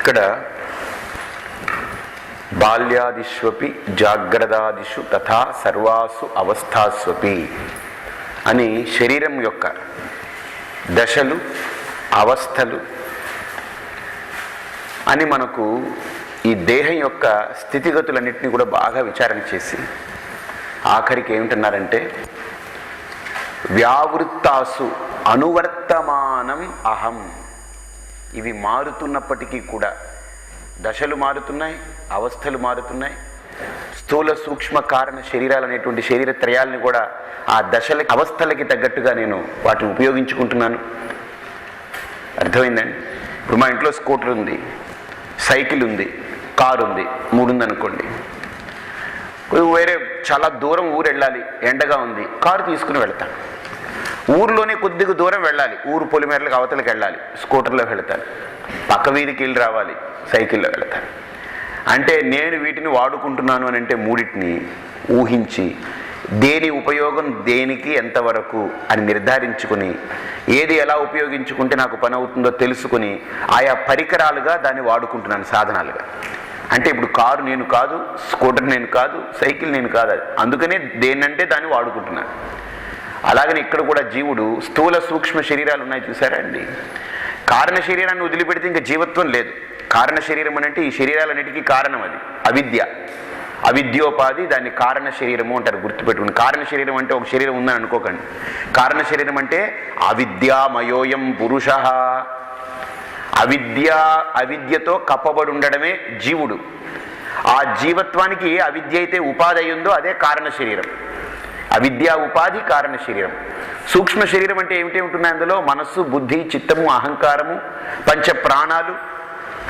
ఇక్కడ బాల్యాదిష్వపి జాగ్రత్తాదిషు తథా సర్వాసు అవస్థాస్వపి అని శరీరం యొక్క దశలు అవస్థలు అని మనకు ఈ దేహం యొక్క స్థితిగతులన్నింటినీ కూడా బాగా విచారణ చేసి ఆఖరికి ఏమిటన్నారంటే వ్యావృత్తాసు అనువర్తమానం అహం. ఇవి మారుతున్నప్పటికీ కూడా దశలు మారుతున్నాయి, అవస్థలు మారుతున్నాయి. స్థూల సూక్ష్మ కారణ శరీరాలు అనేటువంటి శరీర త్రయాలని కూడా ఆ దశల అవస్థలకి తగ్గట్టుగా నేను వాటిని ఉపయోగించుకుంటున్నాను. అర్థమైందండి? ఇప్పుడు మా ఇంట్లో స్కూటర్ ఉంది, సైకిల్ ఉంది, కారు ఉంది, 3 ఉందనుకోండి. వేరే చాలా దూరం ఊరు వెళ్ళాలి, ఎండగా ఉంది, కారు తీసుకుని వెళ్తాను. ఊరిలోనే కొద్దిగా దూరం వెళ్ళాలి, ఊరు పొలిమేరలకు అవతలకి వెళ్ళాలి, స్కూటర్లో వెళతాను. పక్క వీధికి వెళ్ళి రావాలి, సైకిల్లో వెళతాను. అంటే నేను వీటిని వాడుకుంటున్నాను అని అంటే మూడింటిని ఊహించి దేని ఉపయోగం దేనికి ఎంతవరకు అని నిర్ధారించుకుని ఏది ఎలా ఉపయోగించుకుంటే నాకు పని అవుతుందో తెలుసుకుని ఆయా పరికరాలుగా దాన్ని వాడుకుంటున్నాను, సాధనాలుగా. అంటే ఇప్పుడు కారు నేను కాదు, స్కూటర్ నేను కాదు, సైకిల్ నేను కాదు, అందుకనే దేన్నంటే దాన్ని వాడుకుంటున్నాను. అలాగని ఇక్కడ కూడా జీవుడు స్థూల సూక్ష్మ శరీరాలు ఉన్నాయి, చూసారా అండి? కారణ శరీరాన్ని వదిలిపెడితే ఇంకా జీవత్వం లేదు. కారణ శరీరం అంటే ఈ శరీరాలన్నిటికీ కారణం అది అవిద్య, అవిద్యోపాధి. దాన్ని కారణ శరీరము అంటారు, గుర్తుపెట్టుకుని. కారణ శరీరం అంటే ఒక శరీరం ఉందని అనుకోకండి. కారణ శరీరం అంటే అవిద్యామయోయం పురుష. అవిద్యతో కప్పబడి ఉండడమే జీవుడు. ఆ జీవత్వానికి అవిద్య అయితే ఉపాధి అయ్యిందో అదే కారణ శరీరం. అవిద్యా ఉపాధి కారణ శరీరం. సూక్ష్మ శరీరం అంటే ఏమిటేమిటున్నాయి అందులో? మనస్సు, బుద్ధి, చిత్తము, అహంకారము, పంచ ప్రాణాలు.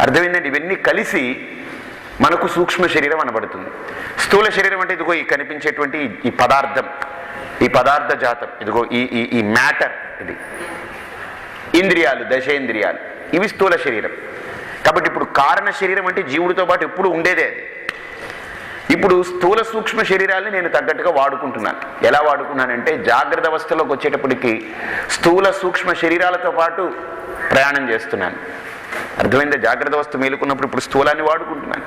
అర్థమైందండి? ఇవన్నీ కలిసి మనకు సూక్ష్మ శరీరం అనబడుతుంది. స్థూల శరీరం అంటే ఇదిగో ఈ కనిపించేటువంటి ఈ పదార్థం, ఈ పదార్థ జాతం, ఇదిగో ఈ మ్యాటర్, ఇది ఇంద్రియాలు, దశేంద్రియాలు, ఇవి స్థూల శరీరం. కాబట్టి ఇప్పుడు కారణ శరీరం అంటే జీవుడితో పాటు ఎప్పుడు ఉండేదే అది. ఇప్పుడు స్థూల సూక్ష్మ శరీరాల్ని నేను తగ్గట్టుగా వాడుకుంటున్నాను. ఎలా వాడుకున్నానంటే జాగ్రత్త అవస్థలోకి వచ్చేటప్పటికి స్థూల సూక్ష్మ శరీరాలతో పాటు ప్రయాణం చేస్తున్నాను. అర్థమైందా? జాగ్రత్త అవస్థ మేలుకున్నప్పుడు ఇప్పుడు స్థూలాన్ని వాడుకుంటున్నాను.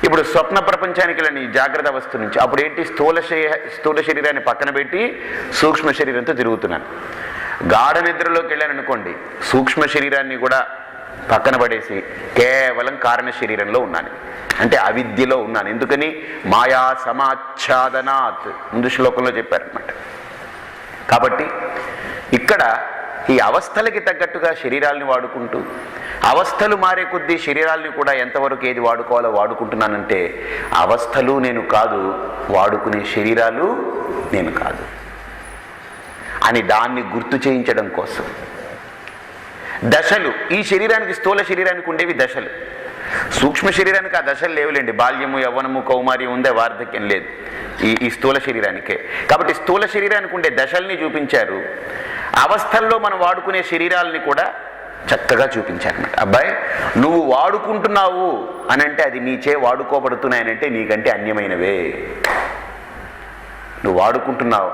ఇప్పుడు స్వప్న ప్రపంచానికి వెళ్ళని జాగ్రత్త అవస్థ నుంచి అప్పుడు ఏంటి? స్థూల శరీరాన్ని పక్కన పెట్టి సూక్ష్మ శరీరంతో తిరుగుతున్నాను. గాఢ నిద్రలోకి వెళ్ళాను అనుకోండి, సూక్ష్మ శరీరాన్ని కూడా పక్కన పడేసి కేవలం కారణ శరీరంలో ఉన్నాను, అంటే అవిద్యలో ఉన్నాను. ఎందుకని? మాయా సమాచ్ఛాదనాత్ ముందు శ్లోకంలో చెప్పారనమాట. కాబట్టి ఇక్కడ ఈ అవస్థలకి తగ్గట్టుగా శరీరాల్ని వాడుకుంటూ అవస్థలు మారే కొద్దీ శరీరాల్ని కూడా ఎంతవరకు ఏది వాడుకోవాలో వాడుకుంటున్నానంటే అవస్థలు నేను కాదు, వాడుకునే శరీరాలు నేను కాదు అని దాన్ని గుర్తు చేయించడం కోసం. దశలు ఈ శరీరానికి, స్థూల శరీరానికి ఉండేవి దశలు. సూక్ష్మ శరీరానికి ఆ దశలు లేవులేండి. బాల్యము, యవ్వనము, కౌమార్యం ఉందే, వార్ధక్యం లేదు ఈ స్థూల శరీరానికే. కాబట్టి స్థూల శరీరానికి ఉండే దశల్ని చూపించారు. అవస్థల్లో మనం వాడుకునే శరీరాలని కూడా చక్కగా చూపించారన్నమాట. అబ్బాయి నువ్వు వాడుకుంటున్నావు అని అంటే అది నీచే వాడుకోబడుతున్నాయనంటే నీకంటే అన్యమైనవే. నువ్వు వాడుకుంటున్నావు,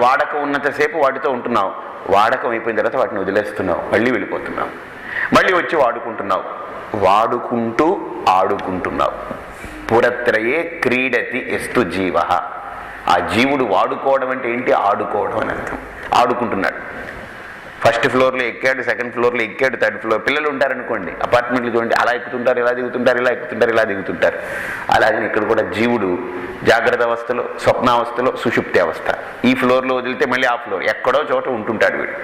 వాడక ఉన్నంతసేపు వాటితో ఉంటున్నావు, వాడకం అయిపోయిన తర్వాత వాటిని వదిలేస్తున్నావు, మళ్ళీ వెళ్ళిపోతున్నావు, మళ్ళీ వచ్చి వాడుకుంటున్నావు, వాడుకుంటూ ఆడుకుంటున్నావు. పురత్రయే క్రీడతి ఎస్తు జీవ. ఆ జీవుడు వాడుకోవడం అంటే ఏంటి? ఆడుకోవడం అని అర్థం. ఆడుకుంటున్నాడు. ఫస్ట్ ఫ్లోర్లో ఎక్కాడు, సెకండ్ ఫ్లోర్లో ఎక్కాడు, థర్డ్ ఫ్లోర్. పిల్లలు ఉంటారనుకోండి, అపార్ట్మెంట్లు చూడండి, అలా ఎక్కుతుంటారు, ఇలా దిగుతుంటారు, ఇలా ఎక్కుతుంటారు, ఇలా దిగుతుంటారు. అలాగే ఇక్కడ కూడా జీవుడు జాగ్రత్త అవస్థలో, స్వప్నావస్థలో, సుషుప్తి అవస్థ. ఈ ఫ్లోర్లో వదిలితే మళ్ళీ ఆ ఫ్లోర్, ఎక్కడో చోట ఉంటుంటాడు వీడు.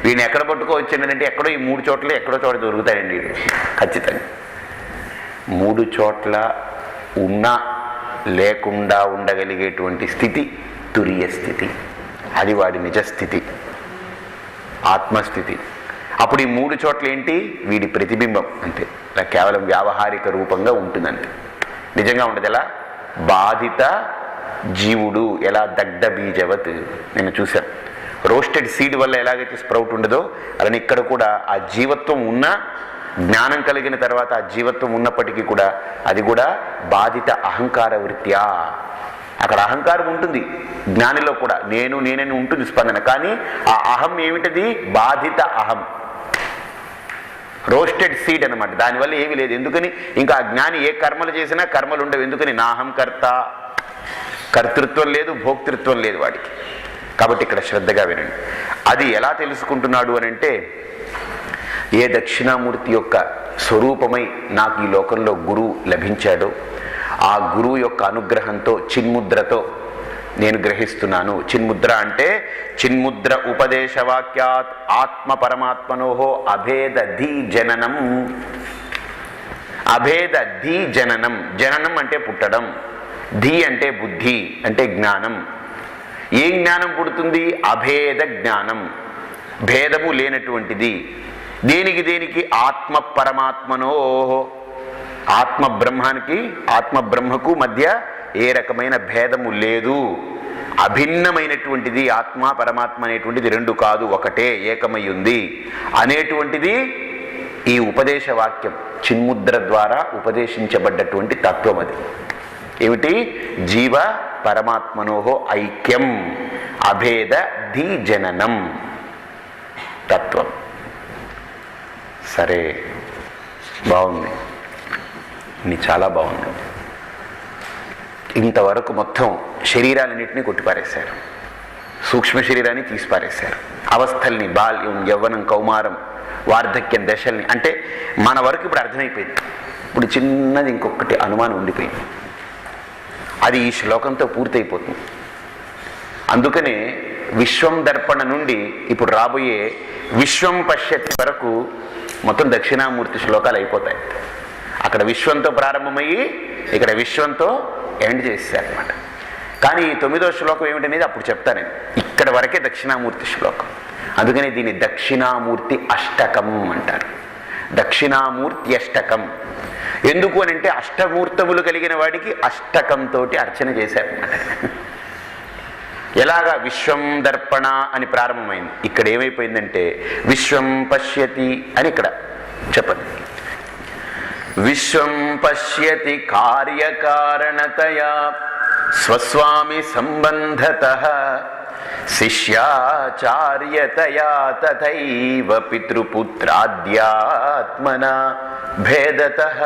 వీడిని ఎక్కడ పట్టుకోవచ్చిందంటే ఎక్కడో ఈ 3 చోట్ల ఎక్కడో చోట దొరుకుతాడండి వీడు ఖచ్చితంగా. 3 చోట్ల ఉన్నా లేకుండా ఉండగలిగేటువంటి స్థితి తురియ స్థితి. అది వాడి నిజస్థితి, ఆత్మస్థితి. అప్పుడు ఈ 3 చోట్ల ఏంటి? వీడి ప్రతిబింబం అంతే. ఇలా కేవలం వ్యావహారిక రూపంగా ఉంటుందంతే, నిజంగా ఉండదు. ఎలా? బాధిత జీవుడు ఎలా దగ్ధ బీజవత్. నేను చూశాను, రోస్టెడ్ సీడ్ వల్ల ఎలాగైతే స్ప్రౌట్ ఉండదో అలానే ఇక్కడ కూడా ఆ జీవత్వం ఉన్న, జ్ఞానం కలిగిన తర్వాత ఆ జీవత్వం ఉన్నప్పటికీ కూడా అది కూడా బాధిత అహంకార వృత్యా. అక్కడ అహంకారం ఉంటుంది, జ్ఞానిలో కూడా నేనని ఉంటుంది స్పందన. కానీ ఆ అహం ఏమిటది? బాధిత అహం. రోస్టెడ్ సీడ్ అనమాట. దానివల్ల ఏమీ లేదు. ఎందుకని? ఇంకా ఆ జ్ఞాని ఏ కర్మలు చేసినా కర్మలు ఉండవు. ఎందుకని? నాహం కర్త, కర్తృత్వం లేదు, భోక్తృత్వం లేదు వాడికి. కాబట్టి ఇక్కడ శ్రద్ధగా వినండి. అది ఎలా తెలుసుకుంటున్నాడు అని అంటే, ఏ దక్షిణామూర్తి యొక్క స్వరూపమై నాకు ఈ లోకంలో గురువు లభించాడో ఆ గురువు యొక్క అనుగ్రహంతో చిన్ముద్రతో నేను గ్రహిస్తున్నాను. చిన్ముద్ర అంటే చిన్ముద్ర ఉపదేశవాక్యాత్ ఆత్మ పరమాత్మనోహో అభేద ధీ జననం. అభేద ధీ జననం. జననం అంటే పుట్టడం, ధీ అంటే బుద్ధి అంటే జ్ఞానం. ఏ జ్ఞానం పుడుతుంది? అభేద జ్ఞానం, భేదము లేనటువంటిది. దేనికి దేనికి? ఆత్మ పరమాత్మనోహో. ఆత్మ బ్రహ్మానికి ఆత్మ బ్రహ్మకు మధ్య ఏ రకమైన భేదము లేదు. అభిన్నమైనటువంటిది ఆత్మ పరమాత్మ అనేటువంటిది రెండు కాదు, ఒకటే, ఏకమై ఉంది అనేటువంటిది ఈ ఉపదేశ వాక్యం చిన్ముద్ర ద్వారా ఉపదేశించబడ్డటువంటి తత్వం. అది ఏమిటి? జీవ పరమాత్మనోహో ఐక్యం, అభేద ధీ జననం తత్వం. సరే, బాగుంది, నీ చాలా బాగుంది. ఇంతవరకు మొత్తం శరీరాలన్నింటినీ కొట్టిపారేశారు, సూక్ష్మ శరీరాన్ని తీసిపారేశారు, అవస్థల్ని, బాల్యం, యవ్వనం, కౌమారం, వార్ధక్యం దశల్ని. అంటే మన వరకు ఇప్పుడు అర్థమైపోయింది. ఇప్పుడు చిన్నది ఇంకొకటి అనుమానం ఉండిపోయింది. అది ఈ శ్లోకంతో పూర్తయిపోతుంది. అందుకనే విశ్వం దర్పణ నుండి ఇప్పుడు రాబోయే విశ్వం పశ్యతి వరకు మొత్తం దక్షిణామూర్తి శ్లోకాలు అయిపోతాయి. అక్కడ విశ్వంతో ప్రారంభమయ్యి ఇక్కడ విశ్వంతో ఎండ్ చేశారనమాట. కానీ ఈ 9వ శ్లోకం ఏమిటనేది అప్పుడు చెప్తాను నేను. ఇక్కడ వరకే దక్షిణామూర్తి శ్లోకం. అందుకని దీన్ని దక్షిణామూర్తి అష్టకం అంటారు. దక్షిణామూర్తి అష్టకం ఎందుకు అని అంటే అష్టమూర్తములు కలిగిన వాడికి అష్టకంతో అర్చన చేశారనమాట. ఎలాగా? విశ్వం దర్పణ అని ప్రారంభమైంది. ఇక్కడ ఏమైపోయిందంటే విశ్వం పశ్యతి అని ఇక్కడ చెప్పండి. విశ్వం పశ్యతి కార్యకారణతయా స్వస్వామి సంబంధతః శిష్యాచార్యతయా తథైవ పితృపుత్రాద్యాత్మనా భేదతః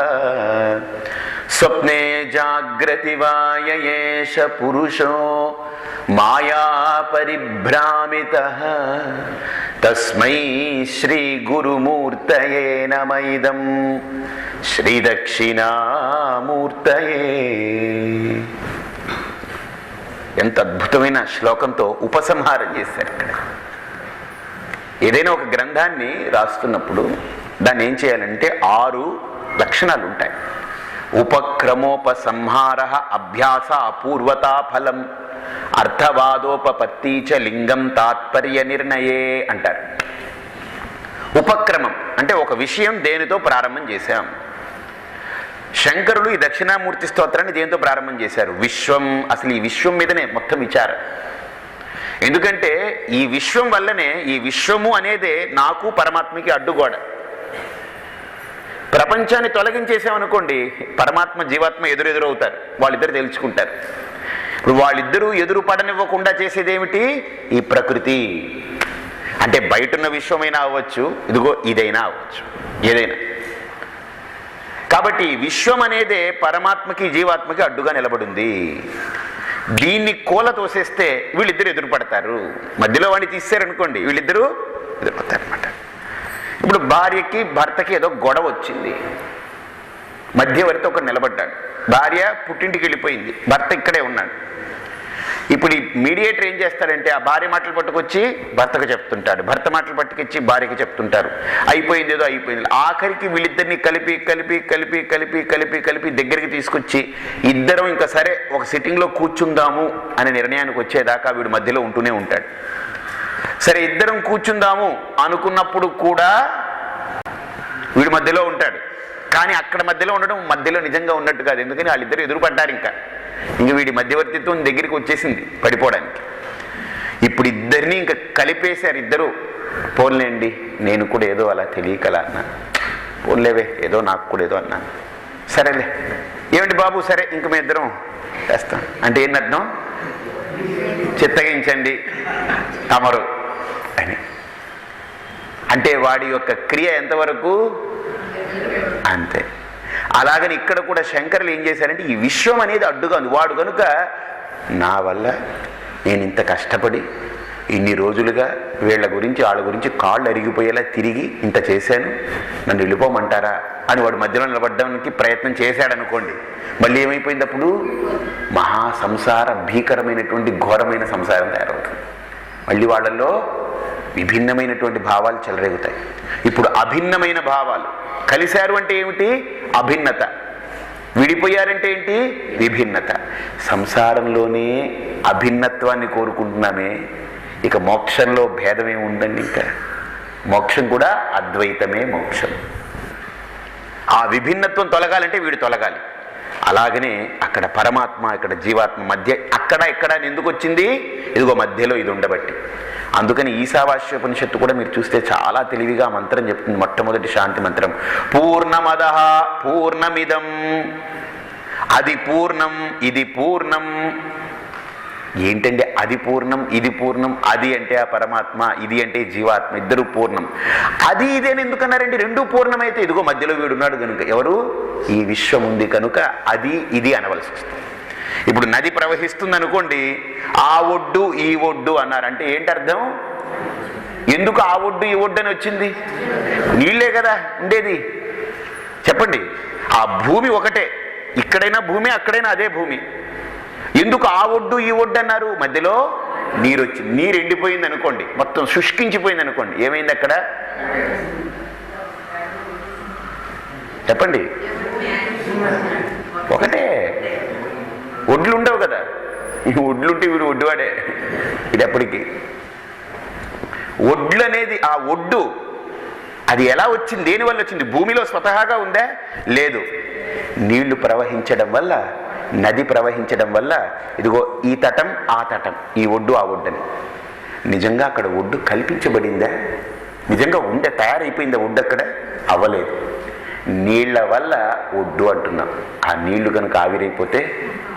స్వప్నే జాగ్రతి వాయేష పురుషో మాయా పరిభ్రామితః తస్మై శ్రీ గురుమూర్తయే నమైదం శ్రీ దక్షిణామూర్తయే. ఎంత అద్భుతమైన శ్లోకంతో ఉపసంహారం చేశారు ఇక్కడ. ఏదైనా ఒక గ్రంథాన్ని రాస్తున్నప్పుడు దాన్ని ఏం చేయాలంటే 6 లక్షణాలు ఉంటాయి. ఉపక్రమోపసంహార, అభ్యాస, అపూర్వతా ఫలం, అర్థవాదోపపత్తి చ లింగం తాత్పర్య నిర్ణయే అంటారు. ఉపక్రమం అంటే ఒక విషయం దేనితో ప్రారంభం చేశాం. శంకరులు ఈ దక్షిణామూర్తి స్తోత్రాన్ని దేనితో ప్రారంభం చేశారు? విశ్వం. అసలు ఈ విశ్వం మీదనే మొత్తం విచారం. ఎందుకంటే ఈ విశ్వం వల్లనే, ఈ విశ్వము అనేదే నాకు పరమాత్మకి అడ్డుగోడ. ప్రపంచాన్ని తొలగించేసామనుకోండి, పరమాత్మ జీవాత్మ ఎదురెదురవుతారు, వాళ్ళిద్దరు తెలుసుకుంటారు. ఇప్పుడు వాళ్ళిద్దరూ ఎదురు పడనివ్వకుండా చేసేదేమిటి? ఈ ప్రకృతి. అంటే బయటున్న విశ్వమైనా అవ్వచ్చు, ఇదిగో ఇదైనా అవ్వచ్చు, ఏదైనా. కాబట్టి విశ్వం అనేదే పరమాత్మకి జీవాత్మకి అడ్డుగా నిలబడింది. దీన్ని కూల తోసేస్తే వీళ్ళిద్దరు ఎదురుపడతారు. మధ్యలో వాడిని తీసారనుకోండి, వీళ్ళిద్దరూ ఎదురుపడతారు అనమాట. ఇప్పుడు భార్యకి భర్తకి ఏదో గొడవ వచ్చింది, మధ్యవర్తి ఒకరు నిలబడ్డాడు. భార్య పుట్టింటికి వెళ్ళిపోయింది, భర్త ఇక్కడే ఉన్నాడు. ఇప్పుడు ఈ మీడియేటర్ ఏం చేస్తాడంటే ఆ భార్య మాటలు పట్టుకొచ్చి భర్తకు చెప్తుంటాడు, భర్త మాటలు పట్టుకొచ్చి భార్యకి చెప్తుంటారు. అయిపోయింది ఏదో అయిపోయింది. ఆఖరికి వీళ్ళిద్దరిని కలిపి కలిపి కలిపి కలిపి కలిపి కలిపి దగ్గరికి తీసుకొచ్చి ఇద్దరం ఇంకా సరే ఒక సిట్టింగ్లో కూర్చుందాము అనే నిర్ణయానికి వచ్చేదాకా వీడు మధ్యలో ఉంటూనే ఉంటాడు. సరే ఇద్దరం కూర్చుందాము అనుకున్నప్పుడు కూడా వీడు మధ్యలో ఉంటాడు. కానీ అక్కడ మధ్యలో ఉండడం మధ్యలో నిజంగా ఉన్నట్టు కాదు. ఎందుకని వాళ్ళిద్దరు ఎదురుపడ్డారు. ఇంక వీడి మధ్యవర్తిత్వం దగ్గరికి వచ్చేసింది పడిపోవడానికి. ఇప్పుడు ఇద్దరిని ఇంకా కలిపేశారు. ఇద్దరు పోన్లేండి, నేను కూడా ఏదో అలా తెలియకలా అన్నాను, పోన్లేవే ఏదో నాకు కూడా ఏదో అన్నాను, సరేలే ఏమిటి బాబు, సరే ఇంక మీ ఇద్దరం చేస్తాం అంటే ఏంటి అర్థం? చిత్తగించండి తమరు అని. అంటే వాడి యొక్క క్రియ ఎంతవరకు? అంతే. అలాగని ఇక్కడ కూడా శంకరులు ఏం చేశారంటే ఈ విశ్వం అనేది అడ్డుగా ఉంది. వాడు కనుక నా వల్ల నేను ఇంత కష్టపడి ఇన్ని రోజులుగా వీళ్ళ గురించి వాళ్ళ గురించి కాళ్ళు అరిగిపోయేలా తిరిగి ఇంత చేశాను, నన్ను వెళ్ళిపోమంటారా అని వాడు మధ్యలో నిలబడడానికి ప్రయత్నం చేశాడనుకోండి, మళ్ళీ ఏమైపోయింది అప్పుడు? మహా సంసార భీకరమైనటువంటి ఘోరమైన సంసారం తయారవుతుంది. మళ్ళీ వాళ్ళల్లో విభిన్నమైనటువంటి భావాలు చెలరేగుతాయి. ఇప్పుడు అభిన్నమైన భావాలు కలిశారు అంటే ఏమిటి? అభిన్నత. విడిపోయారంటే ఏంటి? విభిన్నత. సంసారంలోనే అభిన్నత్వాన్ని కోరుకుంటున్నామే, ఇక మోక్షంలో భేదమే ఉందండి. ఇంకా మోక్షం కూడా అద్వైతమే మోక్షం. ఆ విభిన్నత్వం తొలగాలంటే వీడు తొలగాలి. అలాగనే అక్కడ పరమాత్మ, ఇక్కడ జీవాత్మ మధ్య అక్కడ ఎక్కడ ఎందుకు వచ్చింది? ఇదిగో మధ్యలో ఇది ఉండబట్టి. అందుకని ఈశావాస్యోపనిషత్తు కూడా మీరు చూస్తే చాలా తెలివిగా మంత్రం చెప్తుంది. మొట్టమొదటి శాంతి మంత్రం, పూర్ణమదః పూర్ణమిదం. అది పూర్ణం, ఇది పూర్ణం. ఏంటండి అది పూర్ణం, ఇది పూర్ణం? అది అంటే ఆ పరమాత్మ, ఇది అంటే జీవాత్మ, ఇద్దరు పూర్ణం. అది ఇదేని ఎందుకన్నారండి? రెండూ పూర్ణమైతే ఇదిగో మధ్యలో వీడున్నాడు కనుక, ఎవరు? ఈ విశ్వం ఉంది కనుక అది ఇది అనవలసి వస్తుంది. ఇప్పుడు నది ప్రవహిస్తుంది అనుకోండి, ఆ ఒడ్డు ఈ ఒడ్డు అన్నారంటే ఏంటి అర్థం? ఎందుకు ఆ ఒడ్డు ఈ ఒడ్డు అని వచ్చింది? నీళ్లే కదా ఉండేది. చెప్పండి, ఆ భూమి ఒకటే, ఇక్కడైనా భూమి, అక్కడైనా అదే భూమి. ఎందుకు ఆ ఒడ్డు ఈ ఒడ్డు అన్నారు? మధ్యలో నీరు వచ్చింది. నీరు ఎండిపోయింది అనుకోండి, మొత్తం శుష్కించిపోయింది అనుకోండి, ఏమైంది అక్కడ? చెప్పండి, ఒకటే. ఒడ్లు ఉండవు కదా. ఈ ఒడ్లుంటే వీడు ఒడ్డువాడే ఇది ఎప్పటికీ. ఒడ్లు అనేది ఆ ఒడ్డు అది ఎలా వచ్చింది? దేనివల్ల వచ్చింది? భూమిలో స్వతహాగా ఉందా? లేదు. నీళ్లు ప్రవహించడం వల్ల, నది ప్రవహించడం వల్ల ఇదిగో ఈ తటం ఆ తటం, ఈ ఒడ్డు ఆ ఒడ్డని. నిజంగా అక్కడ ఒడ్డు కల్పించబడిందా? నిజంగా ఉండే తయారైపోయిందా ఒడ్డు? అక్కడ అవ్వలేదు. నీళ్ల వల్ల ఒడ్డు అంటున్నాం. ఆ నీళ్లు కనుక ఆవిరైపోతే,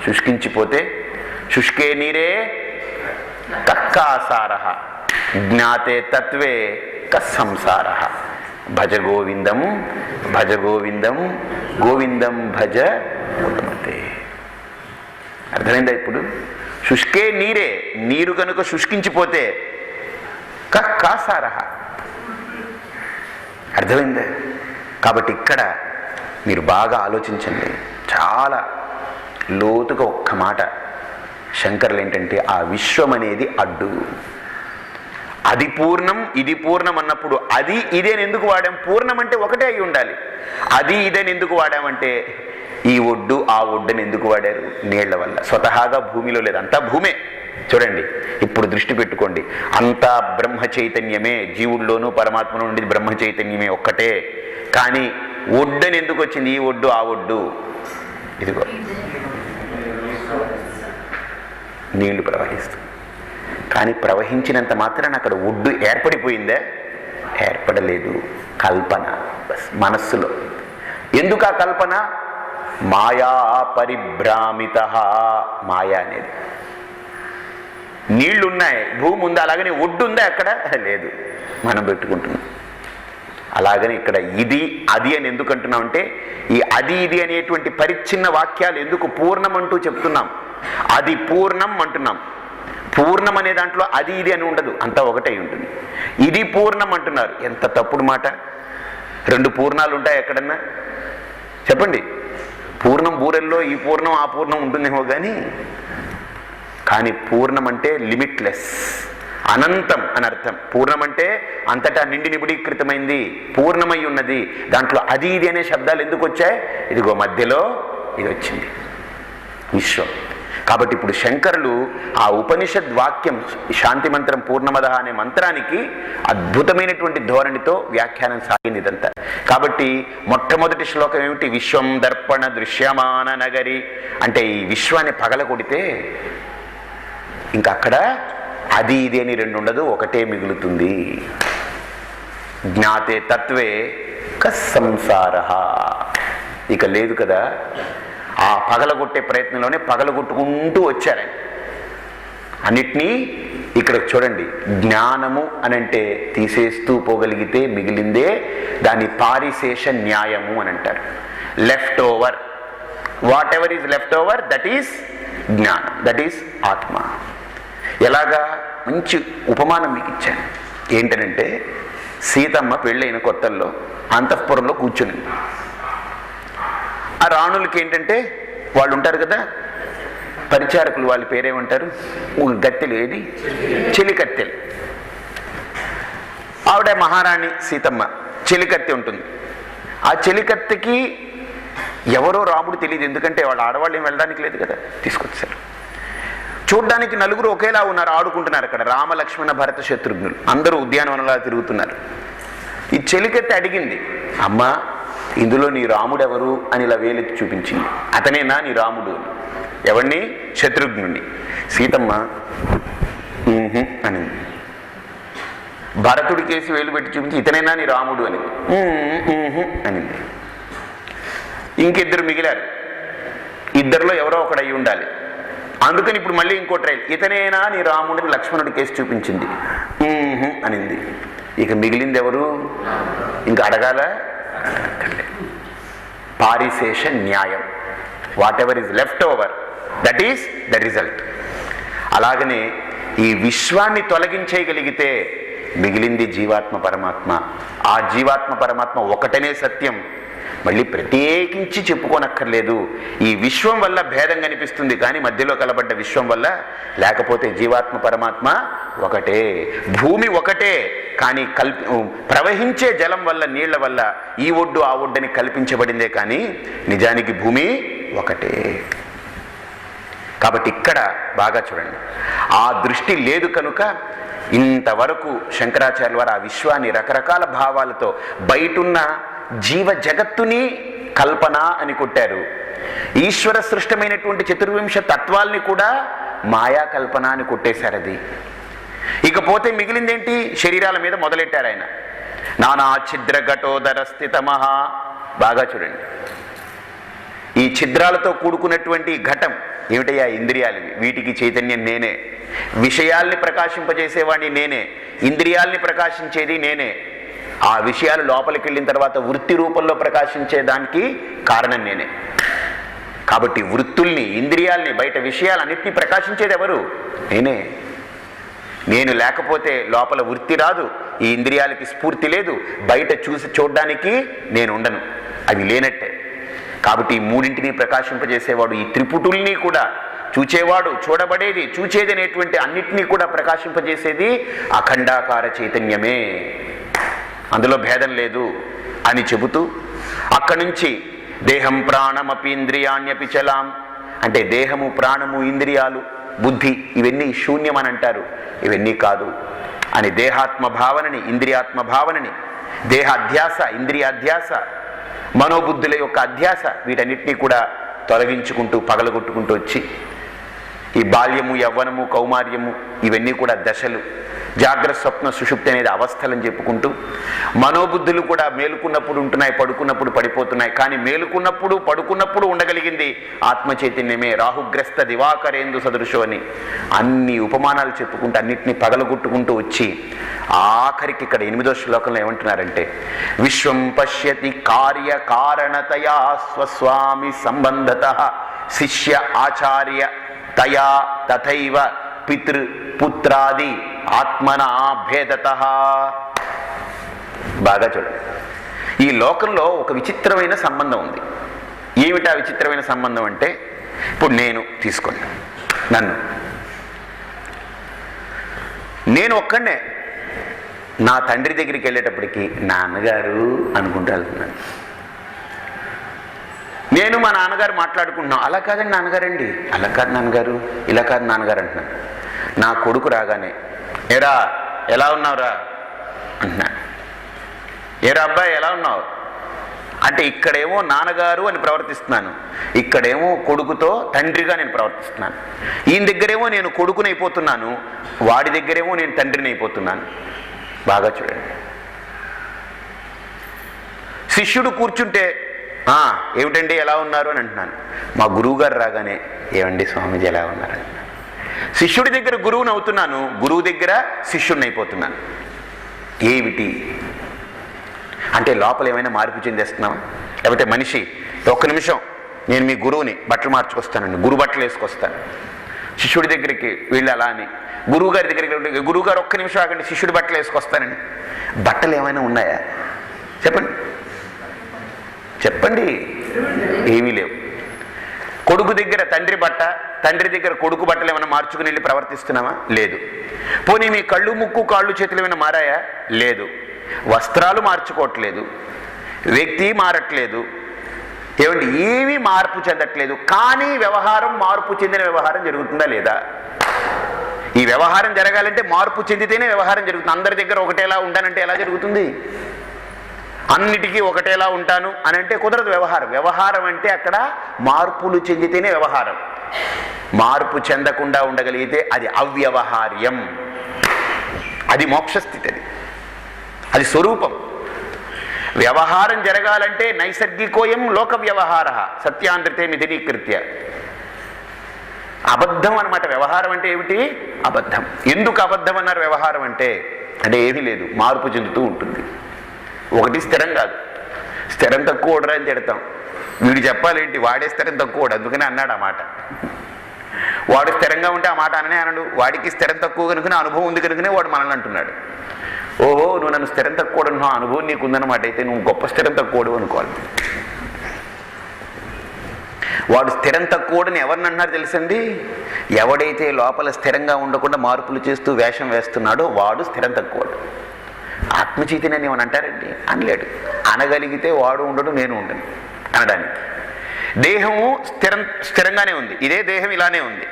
శుష్కించిపోతే, శుష్కే నీరే కక్కాసార జ్ఞాతే తత్వే కస్సంసార. భజ గోవిందం భజ గోవిందం గోవిందం భజ ఉత్తమతే. అర్థమైందా? ఇప్పుడు శుష్కే నీరే, నీరు కనుక శుష్కించిపోతే కక్కాసార. అర్థమైందా? కాబట్టి ఇక్కడ మీరు బాగా ఆలోచించండి. చాలా లోతుగా ఒక్క మాట శంకరులు ఏంటంటే, ఆ విశ్వం అనేది అడ్డు. అది పూర్ణం, ఇది పూర్ణం అన్నప్పుడు అది ఇదేని ఎందుకు వాడాం? పూర్ణం అంటే ఒకటే అయి ఉండాలి. అది ఇదేని ఎందుకు వాడామంటే, ఈ ఒడ్డు ఆ ఒడ్డుని ఎందుకు వాడారు? నీళ్ల వల్ల. స్వతహాగా భూమిలో లేదు, అంతా భూమే. చూడండి, ఇప్పుడు దృష్టి పెట్టుకోండి, అంతా బ్రహ్మ చైతన్యమే. జీవుల్లోనూ పరమాత్మలో ఉండేది బ్రహ్మ చైతన్యమే, ఒక్కటే. కానీ ఒడ్డుని ఎందుకు వచ్చింది? ఈ ఒడ్డు ఆ ఒడ్డు, ఇదిగో నీళ్లు ప్రవహిస్తుంది. కానీ ప్రవహించినంత మాత్రాన అక్కడ ఒడ్డు ఏర్పడిపోయిందే? ఏర్పడలేదు. కల్పన మనస్సులో. ఎందుకు ఆ కల్పన? మాయా పరిభ్రామిత. మాయా అనేది. నీళ్లున్నాయి, భూమి ఉంది, అలాగనే ఒడ్డు ఉందా? అక్కడ లేదు, మనం పెట్టుకుంటున్నాం. అలాగని ఇక్కడ ఇది అది అని ఎందుకు అంటున్నాం అంటే, ఈ అది ఇది అనేటువంటి పరిచ్ఛిన్న వాక్యాలు ఎందుకు పూర్ణం అంటూ చెప్తున్నాం? అది పూర్ణం అంటున్నాం. పూర్ణం అనే దాంట్లో అది ఇది అని ఉండదు, అంతా ఒకటే ఉంటుంది. ఇది పూర్ణం అంటున్నారు, ఎంత తప్పుడు మాట. రెండు పూర్ణాలు ఉంటాయి ఎక్కడన్నా? చెప్పండి. పూర్ణం బూరెల్లో ఈ పూర్ణం ఆ పూర్ణం ఉంటుందేమో కానీ పూర్ణం అంటే లిమిట్లెస్, అనంతం అని అర్థం. పూర్ణం అంటే అంతటా నిండి నిబిడీకృతమైంది, పూర్ణమై ఉన్నది. దాంట్లో అది ఇది అనే శబ్దాలు ఎందుకు వచ్చాయి? ఇదిగో మధ్యలో ఇది వచ్చింది, విశ్వం. కాబట్టి ఇప్పుడు శంకరులు ఆ ఉపనిషద్ వాక్యం శాంతి మంత్రం పూర్ణమద అనే మంత్రానికి అద్భుతమైనటువంటి ధోరణితో వ్యాఖ్యానం సాగింది ఇదంతా. కాబట్టి మొట్టమొదటి శ్లోకం ఏమిటి? విశ్వం దర్పణ దృశ్యమాన నగరి అంటే ఈ విశ్వాన్ని పగలగొడితే ఇంకా అక్కడ అది ఇది అని రెండు ఉండదు, ఒకటే మిగులుతుంది. జ్ఞాతే తత్వే కస్సంసార. ఇక లేదు కదా. ఆ పగలగొట్టే ప్రయత్నంలోనే పగలగొట్టుకుంటూ వచ్చారు. అన్నిటినీ ఇక్కడ చూడండి, జ్ఞానము అనంటే తీసేస్తూ పోగలిగితే మిగిలిందే దాని పారిశేష న్యాయము అని అంటారు. Left over, what ever is left over, that is జ్ఞానం, దట్ ఈస్ ఆత్మ. ఎలాగా? మంచి ఉపమానం మీకు ఇచ్చాను. ఏంటనంటే, సీతమ్మ పెళ్ళైన కొత్తల్లో అంతఃపురంలో కూర్చుని, ఆ రాణులకి ఏంటంటే వాళ్ళు ఉంటారు కదా పరిచారకులు, వాళ్ళ పేరేమంటారు, గత్తెలు, ఏది చెలికత్తెలు. ఆవిడ మహారాణి సీతమ్మ, చెలికత్తె ఉంటుంది. ఆ చెలికత్తెకి ఎవరో రాముడు తెలియదు, ఎందుకంటే వాళ్ళ ఆడవాళ్ళు ఏం వెళ్ళడానికి లేదు కదా, తీసుకొచ్చారు. చూడ్డానికి నలుగురు ఒకేలా ఉన్నారు, ఆడుకుంటున్నారు అక్కడ. రామ లక్ష్మణ భరత శత్రుఘ్నులు అందరూ ఉద్యానవనంలా తిరుగుతున్నారు. ఈ చెలికత్తె అడిగింది, అమ్మా ఇందులో నీ రాముడు ఎవరు అని ఇలా వేలెత్తి చూపించింది. అతనేనా నీ రాముడు? ఎవరిని? శత్రుఘ్నుడిని. సీతమ్మ అనింది. భరతుడి కేసి వేలు పెట్టి చూపించి, ఇతనేనా నీ రాముడు అని అనింది. ఇంకిద్దరు మిగిలారు, ఇద్దరిలో ఎవరో ఒకడు అయి ఉండాలి. అందుకని ఇప్పుడు మళ్ళీ ఇంకో ట్రైల్, ఇతనేనా నీ రాముడిని లక్ష్మణుడి కేసు చూపించింది, అనింది. ఇక మిగిలింది ఎవరు? ఇంకా అడగాల? పారిశేష న్యాయం, what ever is left over, that is the result. అలాగనే ఈ విశ్వాన్ని తొలగించేయగలిగితే మిగిలింది జీవాత్మ పరమాత్మ. ఆ జీవాత్మ పరమాత్మ ఒకటనే సత్యం, మళ్ళీ ప్రత్యేకించి చెప్పుకోనక్కర్లేదు. ఈ విశ్వం వల్ల భేదం కనిపిస్తుంది, కానీ మధ్యలో కలబడ్డ విశ్వం వల్ల, లేకపోతే జీవాత్మ పరమాత్మ ఒకటే. భూమి ఒకటే, కానీ ప్రవహించే జలం వల్ల, నీళ్ల వల్ల ఈ ఒడ్డు ఆ ఒడ్డని కల్పించబడిందే, కానీ నిజానికి భూమి ఒకటే. కాబట్టి ఇక్కడ బాగా చూడండి, ఆ దృష్టి లేదు కనుక ఇంతవరకు శంకరాచార్యుల వారు ఆ విశ్వాన్ని రకరకాల భావాలతో, బయటున్న జీవ జగత్తుని కల్పన అని కొట్టారు, ఈశ్వర సృష్టమైనటువంటి చతుర్వింశ తత్వాల్ని కూడా మాయా కల్పన అని కొట్టేశారు. అది ఇకపోతే మిగిలిందేంటి? శరీరాల మీద మొదలెట్టారు ఆయన. నానా ఛిద్ర ఘటోదర స్థితమహ. బాగా చూడండి, ఈ ఛిద్రాలతో కూడుకున్నటువంటి ఘటం ఏమిటయ్యా? ఇంద్రియాలు. వీటికి చైతన్యం నేనే, విషయాల్ని ప్రకాశింపజేసేవాడిని నేనే, ఇంద్రియాల్ని ప్రకాశించేది నేనే. ఆ విషయాలు లోపలికి వెళ్ళిన తర్వాత వృత్తి రూపంలో ప్రకాశించేదానికి కారణం నేనే. కాబట్టి వృత్తుల్ని, ఇంద్రియాల్ని, బయట విషయాలన్నింటినీ ప్రకాశించేది ఎవరు? నేనే. నేను లేకపోతే లోపల వృత్తి రాదు, ఈ ఇంద్రియాలకి స్ఫూర్తి లేదు, బయట చూడడానికి నేను ఉండను, అవి లేనట్టే. కాబట్టి ఈ మూడింటిని ప్రకాశింపజేసేవాడు, ఈ త్రిపుటుల్ని కూడా చూచేవాడు, చూడబడేది, చూచేది అనేటువంటి అన్నిటినీ కూడా ప్రకాశింపజేసేది అఖండాకార చైతన్యమే, అందులో భేదం లేదు అని చెబుతూ అక్కడి నుంచి దేహం ప్రాణమపి ఇంద్రియాణ్యపి చలాం అంటే దేహము, ప్రాణము, ఇంద్రియాలు, బుద్ధి ఇవన్నీ శూన్యం అని అంటారు. ఇవన్నీ కాదు అని దేహాత్మ భావనని, ఇంద్రియాత్మ భావనని, దేహ అధ్యాస, ఇంద్రియాధ్యాస, మనోబుద్ధుల యొక్క అధ్యాస, వీటన్నిటినీ కూడా తొలగించుకుంటూ పగలగొట్టుకుంటూ వచ్చి ఈ బాల్యము, యవ్వనము, కౌమార్యము ఇవన్నీ కూడా దశలు, జాగ్రత్త, స్వప్న, సుషుప్తి అనేది అవస్థలని చెప్పుకుంటూ, మనోబుద్ధులు కూడా మేలుకున్నప్పుడు ఉంటున్నాయి, పడుకున్నప్పుడు పడిపోతున్నాయి. కానీ మేలుకున్నప్పుడు, పడుకున్నప్పుడు ఉండగలిగింది ఆత్మ చైతన్యమే. రాహుగ్రస్త దివాకరేందు సదృశో అని అన్ని ఉపమానాలు చెప్పుకుంటూ అన్నిటినీ పగలగొట్టుకుంటూ వచ్చి ఆఖరికి ఇక్కడ 8వ శ్లోకంలో ఏమంటున్నారంటే, విశ్వం పశ్యతి కార్యకారణతయా స్వస్వామి సంబంధత శిష్య ఆచార్య తయా తథైవ పితృ పుత్రాది ఆత్మన భేదత. బాగా చూడండి, ఈ లోకంలో ఒక విచిత్రమైన సంబంధం ఉంది. ఏమిటా విచిత్రమైన సంబంధం అంటే, ఇప్పుడు నేను తీసుకోండి, నేను ఒక్కడే నా తండ్రి దగ్గరికి వెళ్ళేటప్పటికి నాన్నగారు అనుకుంటూ వెళ్తున్నాను. నేను మా నాన్నగారు మాట్లాడుకుంటున్నాం, అలా కాదండి నాన్నగారండి, అలా కాదు నాన్నగారు, ఇలా కాదు నాన్నగారు అంటున్నాను. నా కొడుకు రాగానే ఏరా ఎలా ఉన్నావురా అంటున్నాడు. ఏరా అబ్బాయి ఎలా ఉన్నావు అంటే, ఇక్కడేమో నాన్నగారు అని ప్రవర్తిస్తున్నాను, ఇక్కడేమో కొడుకుతో తండ్రిగా నేను ప్రవర్తిస్తున్నాను. ఈయన దగ్గరేమో నేను కొడుకునైపోతున్నాను, వాడి దగ్గరేమో నేను తండ్రిని అయిపోతున్నాను. బాగా చూడండి, శిష్యుడు కూర్చుంటే ఏమిటండి ఎలా ఉన్నారు అని అంటున్నాను, మా గురువుగారు రాగానే ఏమండి స్వామీజీ ఎలా ఉన్నారు అంటున్నాను. శిష్యుడి దగ్గర గురువుని అవుతున్నాను, గురువు దగ్గర శిష్యుడిని అయిపోతున్నాను. ఏమిటి అంటే లోపల ఏమైనా మార్పు చెందేస్తున్నావా? లేకపోతే మనిషి ఒక్క నిమిషం నేను మీ గురువుని బట్టలు మార్చుకొస్తానండి, గురువు బట్టలు వేసుకొస్తాను, శిష్యుడి దగ్గరికి వెళ్ళి అలా అని గురువు గారి దగ్గరికి వెళ్ళి గురువు గారు ఒక్క నిమిషం ఆగండి శిష్యుడి బట్టలు వేసుకొస్తానండి. బట్టలు ఏమైనా ఉన్నాయా? చెప్పండి చెప్పండి. ఏమీ లేవు. కొడుకు దగ్గర తండ్రి బట్ట, తండ్రి దగ్గర కొడుకు బట్టలు ఏమైనా మార్చుకుని వెళ్ళి ప్రవర్తిస్తున్నామా? లేదు. పోనీ మీ కళ్ళు ముక్కు కాళ్ళు చేతులు ఏమైనా మారాయా? లేదు. వస్త్రాలు మార్చుకోవట్లేదు, వ్యక్తి మారట్లేదు, ఏమండి ఏమీ మార్పు చెందట్లేదు. కానీ వ్యవహారం మార్పు చెందిన వ్యవహారం జరుగుతుందా లేదా? ఈ వ్యవహారం జరగాలంటే మార్పు చెందితేనే వ్యవహారం జరుగుతుంది. అందరి దగ్గర ఒకటేలా ఉంటానంటే ఎలా జరుగుతుంది? అన్నిటికీ ఒకటేలా ఉంటాను అని అంటే కుదరదు. వ్యవహారం అంటే అక్కడ మార్పులు చెందితేనే వ్యవహారం. మార్పు చెందకుండా ఉండగలిగితే అది అవ్యవహార్యం, అది మోక్షస్థితి, అది స్వరూపం. వ్యవహారం జరగాలంటే నైసర్గికోయం లోక వ్యవహార సత్యాంధ్రితే మిథిలీకృత్య. అబద్ధం అన్నమాట వ్యవహారం అంటే. ఏమిటి అబద్ధం? ఎందుకు అబద్ధం అన్నారు? వ్యవహారం అంటే ఏమీ లేదు, మార్పు చెందుతూ ఉంటుంది. ఒకటి స్థిరం కాదు. స్థిరం తక్కువ ఓడరా అని తిడతాం. వీడు చెప్పాలేంటి, వాడే స్థిరం తక్కువ ఓడు, అందుకని అన్నాడు ఆ మాట. వాడు స్థిరంగా ఉంటే ఆ మాట అననే అనడు. వాడికి స్థిరం తక్కువ కనుకనే అనుభవం ఉంది కనుకనే వాడు మనల్ని అంటున్నాడు. ఓహో నువ్వు నన్ను స్థిరం తక్కువ అంటున్నావు, అనుభవం నీకు ఉందన్నమాట, అయితే నువ్వు గొప్ప స్థిరం తక్కువడు అనుకోవాలి. వాడు స్థిరం తక్కువడని ఎవరిని అన్నారు తెలుసండి? ఎవడైతే లోపల స్థిరంగా ఉండకుండా మార్పులు చేస్తూ వేషం వేస్తున్నాడో వాడు స్థిరం తక్కువడు. ఆత్మచైతన్యాన్ని ఏమని అంటారండి? అనలేడు. అనగలిగితే వాడు ఉండడు, నేను ఉండను అనడానికి. దేహము స్థిరంగానే ఉంది, ఇదే దేహం ఇలానే ఉంది.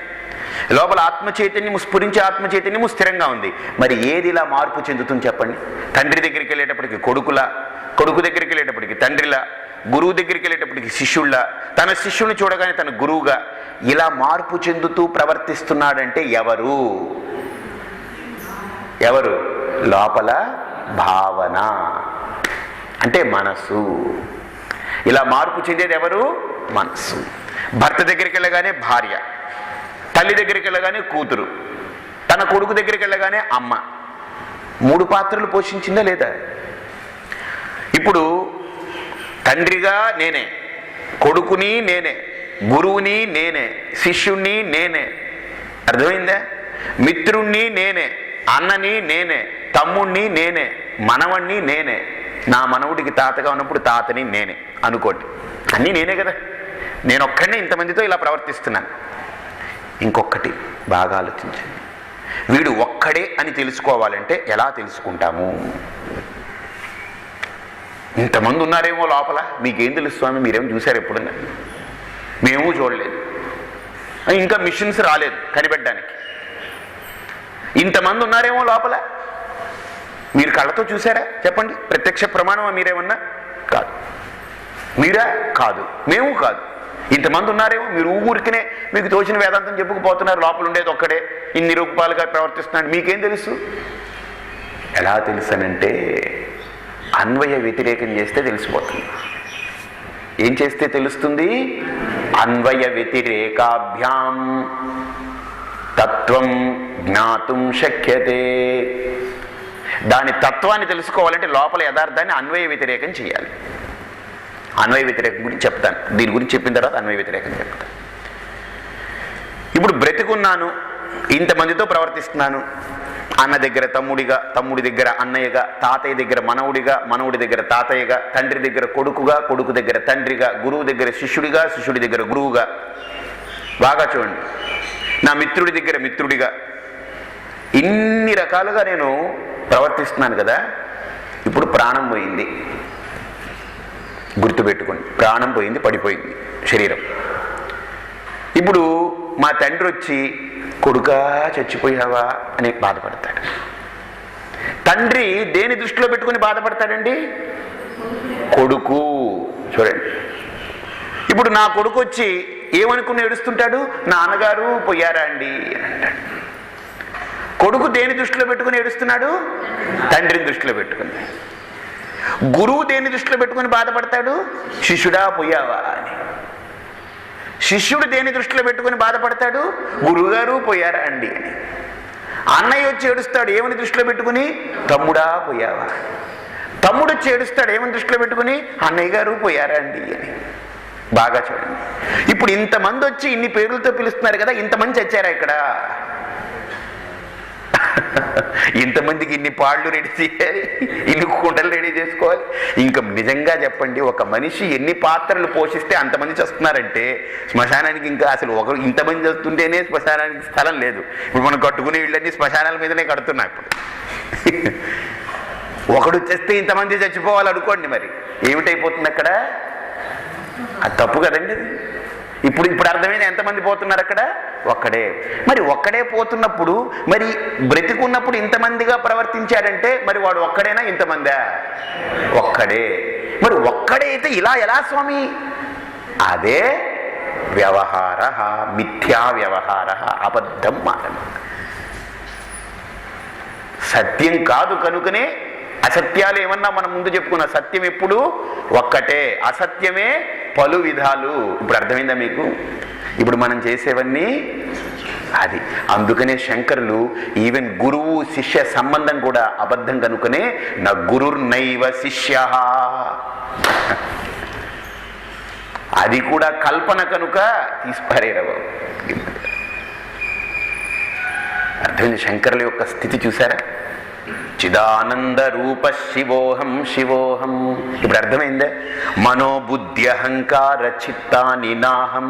లోపల ఆత్మచైతన్యము స్ఫురించే ఆత్మచైతన్యము స్థిరంగా ఉంది. మరి ఏది ఇలా మార్పు చెందుతుంది చెప్పండి? తండ్రి దగ్గరికి వెళ్ళేటప్పటికి కొడుకులా, కొడుకు దగ్గరికి వెళ్ళేటప్పటికి తండ్రిలా, గురువు దగ్గరికి వెళ్ళేటప్పటికి శిష్యుల్లా, తన శిష్యుని చూడగానే తన గురువుగా ఇలా మార్పు చెందుతూ ప్రవర్తిస్తున్నాడంటే ఎవరు? ఎవరు? లోపల భావన అంటే మనసు. ఇలా మార్పు చెందేది ఎవరు? మనసు. భర్త దగ్గరికి వెళ్ళగానే భార్య, తల్లి దగ్గరికి వెళ్ళగానే కూతురు, తన కొడుకు దగ్గరికి వెళ్ళగానే అమ్మ. 3 పాత్రలు పోషించిందా లేదా? ఇప్పుడు తండ్రిగా నేనే, కొడుకుని నేనే, గురువుని నేనే, శిష్యుణ్ణి నేనే. అర్థమైందా? మిత్రుణ్ణి నేనే, అన్నని నేనే, తమ్ముణ్ణి నేనే, మనవణ్ణి నేనే. నా మనవుడికి తాతగా ఉన్నప్పుడు తాతని నేనే అనుకోండి. అన్నీ నేనే కదా. నేను ఒక్కడినే ఇంతమందితో ఇలా ప్రవర్తిస్తున్నాను. ఇంకొకటి బాగా ఆలోచించండి. వీడు ఒక్కడే అని తెలుసుకోవాలంటే ఎలా తెలుసుకుంటాము? ఇంతమంది ఉన్నారేమో లోపల, మీకేం తెలుసు స్వామి, మీరేమో చూశారు ఎప్పుడున్నా? మేము చూడలేదు, ఇంకా మిషన్స్ రాలేదు కనిపెట్టడానికి. ఇంతమంది ఉన్నారేమో లోపల, మీరు కళ్ళతో చూసారా? చెప్పండి, ప్రత్యక్ష ప్రమాణమా మీరేమన్నా? కాదు. మీరా? కాదు. మేము కాదు. ఇంతమంది ఉన్నారేమో, మీరు ఊరికనే మీకు తోచిన వేదాంతం చెప్పుకుపోతున్నారు, లోపల ఉండేది ఒక్కడే, ఇన్ని రూపాయలుగా ప్రవర్తిస్తున్నాడు. మీకేం తెలుసు? ఎలా తెలుసనంటే అన్వయ వ్యతిరేకం చేస్తే తెలిసిపోతుంది. ఏం చేస్తే తెలుస్తుంది? అన్వయ వ్యతిరేకాభ్యాం తత్వం జ్ఞాతుం శక్యతే. దాని తత్వాన్ని తెలుసుకోవాలంటే లోపల యథార్థాన్ని అన్వయ వ్యతిరేకం చేయాలి. అన్వయ వ్యతిరేకం గురించి చెప్తాను. దీని గురించి చెప్పిన తర్వాత అన్వయ వ్యతిరేకం చెప్తాను. ఇప్పుడు బ్రతికున్నాను, ఇంతమందితో ప్రవర్తిస్తున్నాను. అన్న దగ్గర తమ్ముడిగా, తమ్ముడి దగ్గర అన్నయ్యగా, తాతయ్య దగ్గర మనవుడిగా, మనవుడి దగ్గర తాతయ్యగా, తండ్రి దగ్గర కొడుకుగా, కొడుకు దగ్గర తండ్రిగా, గురువు దగ్గర శిష్యుడిగా, శిష్యుడి దగ్గర గురువుగా. బాగా చూడండి, నా మిత్రుడి దగ్గర మిత్రుడిగా, ఇన్ని రకాలుగా నేను ప్రవర్తిస్తున్నాను కదా. ఇప్పుడు ప్రాణం పోయింది, గుర్తుపెట్టుకోండి. ప్రాణం పోయింది, పడిపోయింది శరీరం. ఇప్పుడు మా తండ్రి వచ్చి కొడుకా చచ్చిపోయావా అని బాధపడతాడు. తండ్రి దేని దృష్టిలో పెట్టుకుని బాధపడతాడండి? కొడుకు. చూడండి, ఇప్పుడు నా కొడుకు వచ్చి ఏమనుకుని ఏడుస్తుంటాడు? నాన్నగారు పోయారా అండి అని అంటాడు. కొడుకు దేని దృష్టిలో పెట్టుకుని ఏడుస్తున్నాడు? తండ్రిని దృష్టిలో పెట్టుకుని. గురువు దేని దృష్టిలో పెట్టుకుని బాధపడతాడు? శిష్యుడా పోయావా అని. శిష్యుడు దేని దృష్టిలో పెట్టుకుని బాధపడతాడు? గురువుగారు పోయారా అండి అని. అన్నయ్య వచ్చి ఏడుస్తాడు ఏమని దృష్టిలో పెట్టుకుని? తమ్ముడా పోయావా. తమ్ముడు వచ్చి ఏడుస్తాడు ఏమని దృష్టిలో పెట్టుకుని? అన్నయ్య గారు పోయారా అండి అని. బాగా చూడండి, ఇప్పుడు ఇంతమంది వచ్చి ఇన్ని పేర్లతో పిలుస్తున్నారు కదా, ఇంతమంది చచ్చారా ఇక్కడ? ఇంతమందికి ఇన్ని పాళ్ళు రెడీ చేయాలి, ఇన్ని కుండలు రెడీ చేసుకోవాలి. ఇంకా నిజంగా చెప్పండి, ఒక మనిషి ఎన్ని పాత్రలు పోషిస్తే అంతమంది చేస్తున్నారంటే శ్మశానానికి ఇంకా అసలు ఒకరు ఇంతమంది చేస్తుంటేనే శ్మశానానికి స్థలం లేదు. ఇప్పుడు మనం కట్టుకునే ఇళ్ళన్నీ శ్మశానాల మీదనే కడుతున్నాం. ఇప్పుడు ఒకడు చేస్తే ఇంతమంది చచ్చిపోవాలనుకోండి, మరి ఏమిటైపోతుంది అక్కడ? అది తప్పు కదండి. ఇప్పుడు అర్థమైంది ఎంతమంది పోతున్నారు అక్కడ? ఒక్కడే. మరి ఒక్కడే పోతున్నప్పుడు మరి బ్రతికున్నప్పుడు ఇంతమందిగా ప్రవర్తించాడంటే మరి వాడు ఒక్కడేనా ఇంతమందా? ఒక్కడే. మరి ఒక్కడే అయితే ఇలా ఎలా స్వామి? అదే వ్యవహార, మిథ్యా వ్యవహార, అబద్ధం మాటలు. సత్యం కాదు కనుకనే అసత్యాలు ఏమన్నా మనం ముందు చెప్పుకున్న సత్యం ఎప్పుడు ఒక్కటే, అసత్యమే పలు విధాలు. ఇప్పుడు అర్థమైందా మీకు? ఇప్పుడు మనం చేసేవన్నీ అది. అందుకనే శంకరులు ఈవెన్ గురువు శిష్య సంబంధం కూడా అబద్ధం కనుకనే నా గురుర్నైవ శిష్య, అది కూడా కల్పన కనుక తీసుకుపారేరవ. అర్థమైంది శంకరుల యొక్క స్థితి చూసారా? చిదానంద రూప శివోహం శివోహం. ఇప్పుడు అర్థమైందే? మనోబుద్ధ్యహంకార చిత్తాని నాహం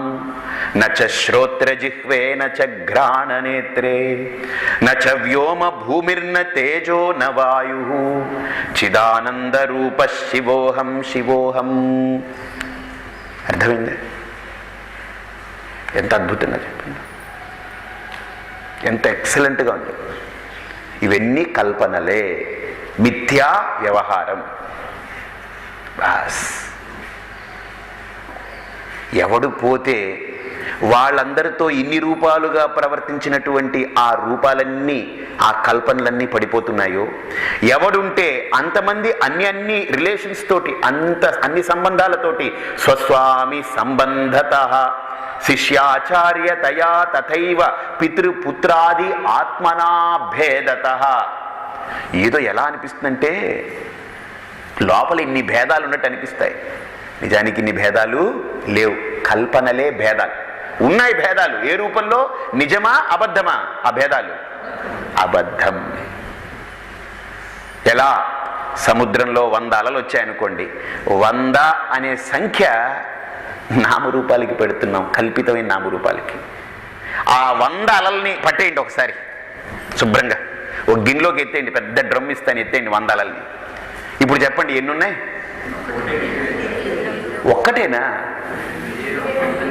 నచ శ్రోత్ర జిహ్వే నచ ఘ్రాణ నేత్రే నచ వ్యోమ భూమిర్న తేజో న వాయు చిదానంద రూప శివోహం శివోహం. అర్థమైందే? ఎంత అద్భుతంగా చెప్పింది, ఎంత ఎక్సలెంట్గా ఉంది. ఇవన్నీ కల్పనలే, మిథ్యా వ్యవహారం. బాస్ ఎవడు పోతే వాళ్ళందరితో ఇన్ని రూపాలుగా ప్రవర్తించినటువంటి ఆ రూపాలన్నీ, ఆ కల్పనలన్నీ పడిపోతున్నాయో, ఎవడుంటే అంతమంది అన్ని రిలేషన్స్ తోటి, అన్ని సంబంధాలతోటి స్వస్వామి సంబంధత శిష్యాచార్యతయా తథైవ పితృపుత్రాది ఆత్మనా భేదత. ఏదో ఎలా అనిపిస్తుందంటే లోపల ఇన్ని భేదాలు ఉన్నట్టు అనిపిస్తాయి. నిజానికి ఇన్ని భేదాలు లేవు, కల్పనలే భేదాలు. ఉన్నాయి భేదాలు, ఏ రూపంలో? నిజమా అబద్ధమా? ఆ భేదాలు అబద్ధం. ఎలా? సముద్రంలో 100 అలలు వచ్చాయనుకోండి, 100 అనే సంఖ్య నామరూపాలకి పెడుతున్నాం, కల్పితమైన నామరూపాలకి. ఆ 100 అలల్ని పట్టేయండి ఒకసారి శుభ్రంగా, ఒక గిన్నెలోకి ఎత్తేయండి, పెద్ద డ్రమ్ ఇస్తాను, ఎత్తేయండి 100 అలల్ని. ఇప్పుడు చెప్పండి ఎన్ని ఉన్నాయి? ఒక్కటేనా?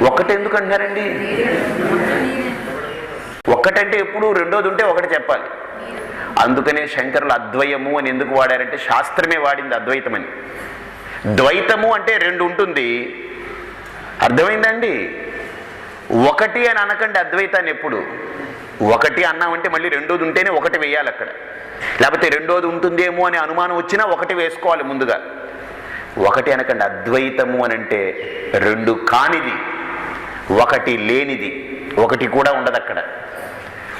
ఒక్కటే ఎందుకు అంటున్నారండి? ఒక్కటంటే ఎప్పుడు రెండోది ఉంటే ఒకటి చెప్పాలి. అందుకనే శంకరులు అద్వయము అని ఎందుకు వాడారంటే శాస్త్రమే వాడింది అద్వైతమని. ద్వైతము అంటే 2 ఉంటుంది, అర్థమైందండి? ఒకటి అని అనకండి అద్వైతాన్ని. ఎప్పుడు ఒకటి అన్నామంటే మళ్ళీ రెండోది ఉంటేనే ఒకటి వేయాలి అక్కడ, లేకపోతే రెండోది ఉంటుందేమో అనే అనుమానం వచ్చినా ఒకటి వేసుకోవాలి ముందుగా. ఒకటి అనకండి. అద్వైతము అని అంటే 2 కానిది, ఒకటి లేనిది, ఒకటి కూడా ఉండదు అక్కడ.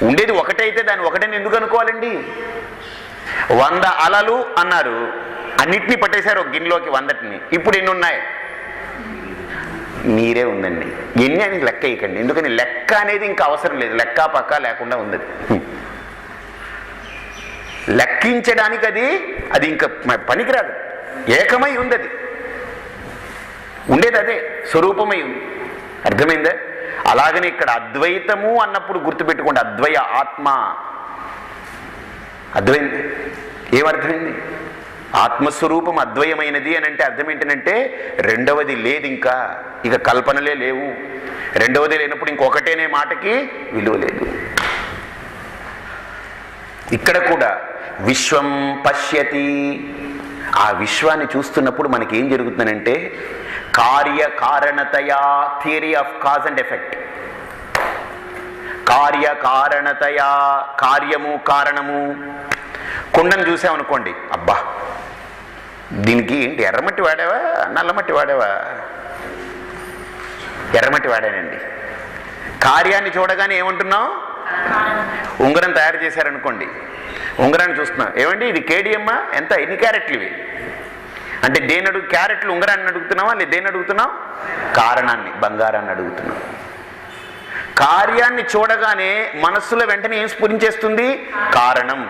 ఉండేది ఒకటైతే దాన్ని ఒకటని ఎందుకు అనుకోవాలండి? 100 అలలు అన్నారు, అన్నిటినీ పట్టేశారు ఒక గిన్నెలోకి 100ని. ఇప్పుడు ఎన్ని ఉన్నాయి? నీరే ఉందండి. ఎన్ని అని లెక్క ఇవ్వకండి, ఎందుకని లెక్క అనేది ఇంకా అవసరం లేదు, లెక్క పక్క లేకుండా ఉంది. లెక్కించడానికి అది ఇంకా పనికిరాదు, ఏకమై ఉంది. అది ఉండేది అదే, స్వరూపమై ఉంది. అర్థమైందా? అలాగనే ఇక్కడ అద్వైతము అన్నప్పుడు గుర్తుపెట్టుకోండి, అద్వయ ఆత్మ. అర్థమైంది? ఏమర్థమైంది? ఆత్మస్వరూపం అద్వయమైనది అని అంటే అర్థం ఏంటంటే రెండవది లేదు, ఇంకా ఇక కల్పనలే లేవు. రెండవది లేనప్పుడు ఇంకొకటేనే మాటకి విలువ లేదు. ఇక్కడ కూడా విశ్వం పశ్యతి, ఆ విశ్వాన్ని చూస్తున్నప్పుడు మనకి ఏం జరుగుతుందంటే కార్యకారణతయా, theory of cause and effect. కార్యకారణతయా, కార్యము కారణము. కుండను చూసామనుకోండి, అబ్బా దీనికి ఏంటి ఎర్రమట్టి వాడావా నల్లమట్టి వాడావా? ఎర్రమట్టి వాడానండి. కార్యాన్ని చూడగానే ఏమంటున్నాం? ఉంగరం తయారు చేశారనుకోండి, ఉంగరాన్ని చూస్తున్నాం, ఏమండి ఇది కేడిఎమ్మా, ఎంత, ఎన్ని క్యారెట్లు ఇవి అంటే దేని క్యారెట్లు ఉంగరాన్ని అడుగుతున్నావా లేదా దేన్ని అడుగుతున్నాం? కారణాన్ని, బంగారాన్ని అడుగుతున్నాం. కార్యాన్ని చూడగానే మనస్సులో వెంటనే ఏం స్ఫురించేస్తుంది? కారణం.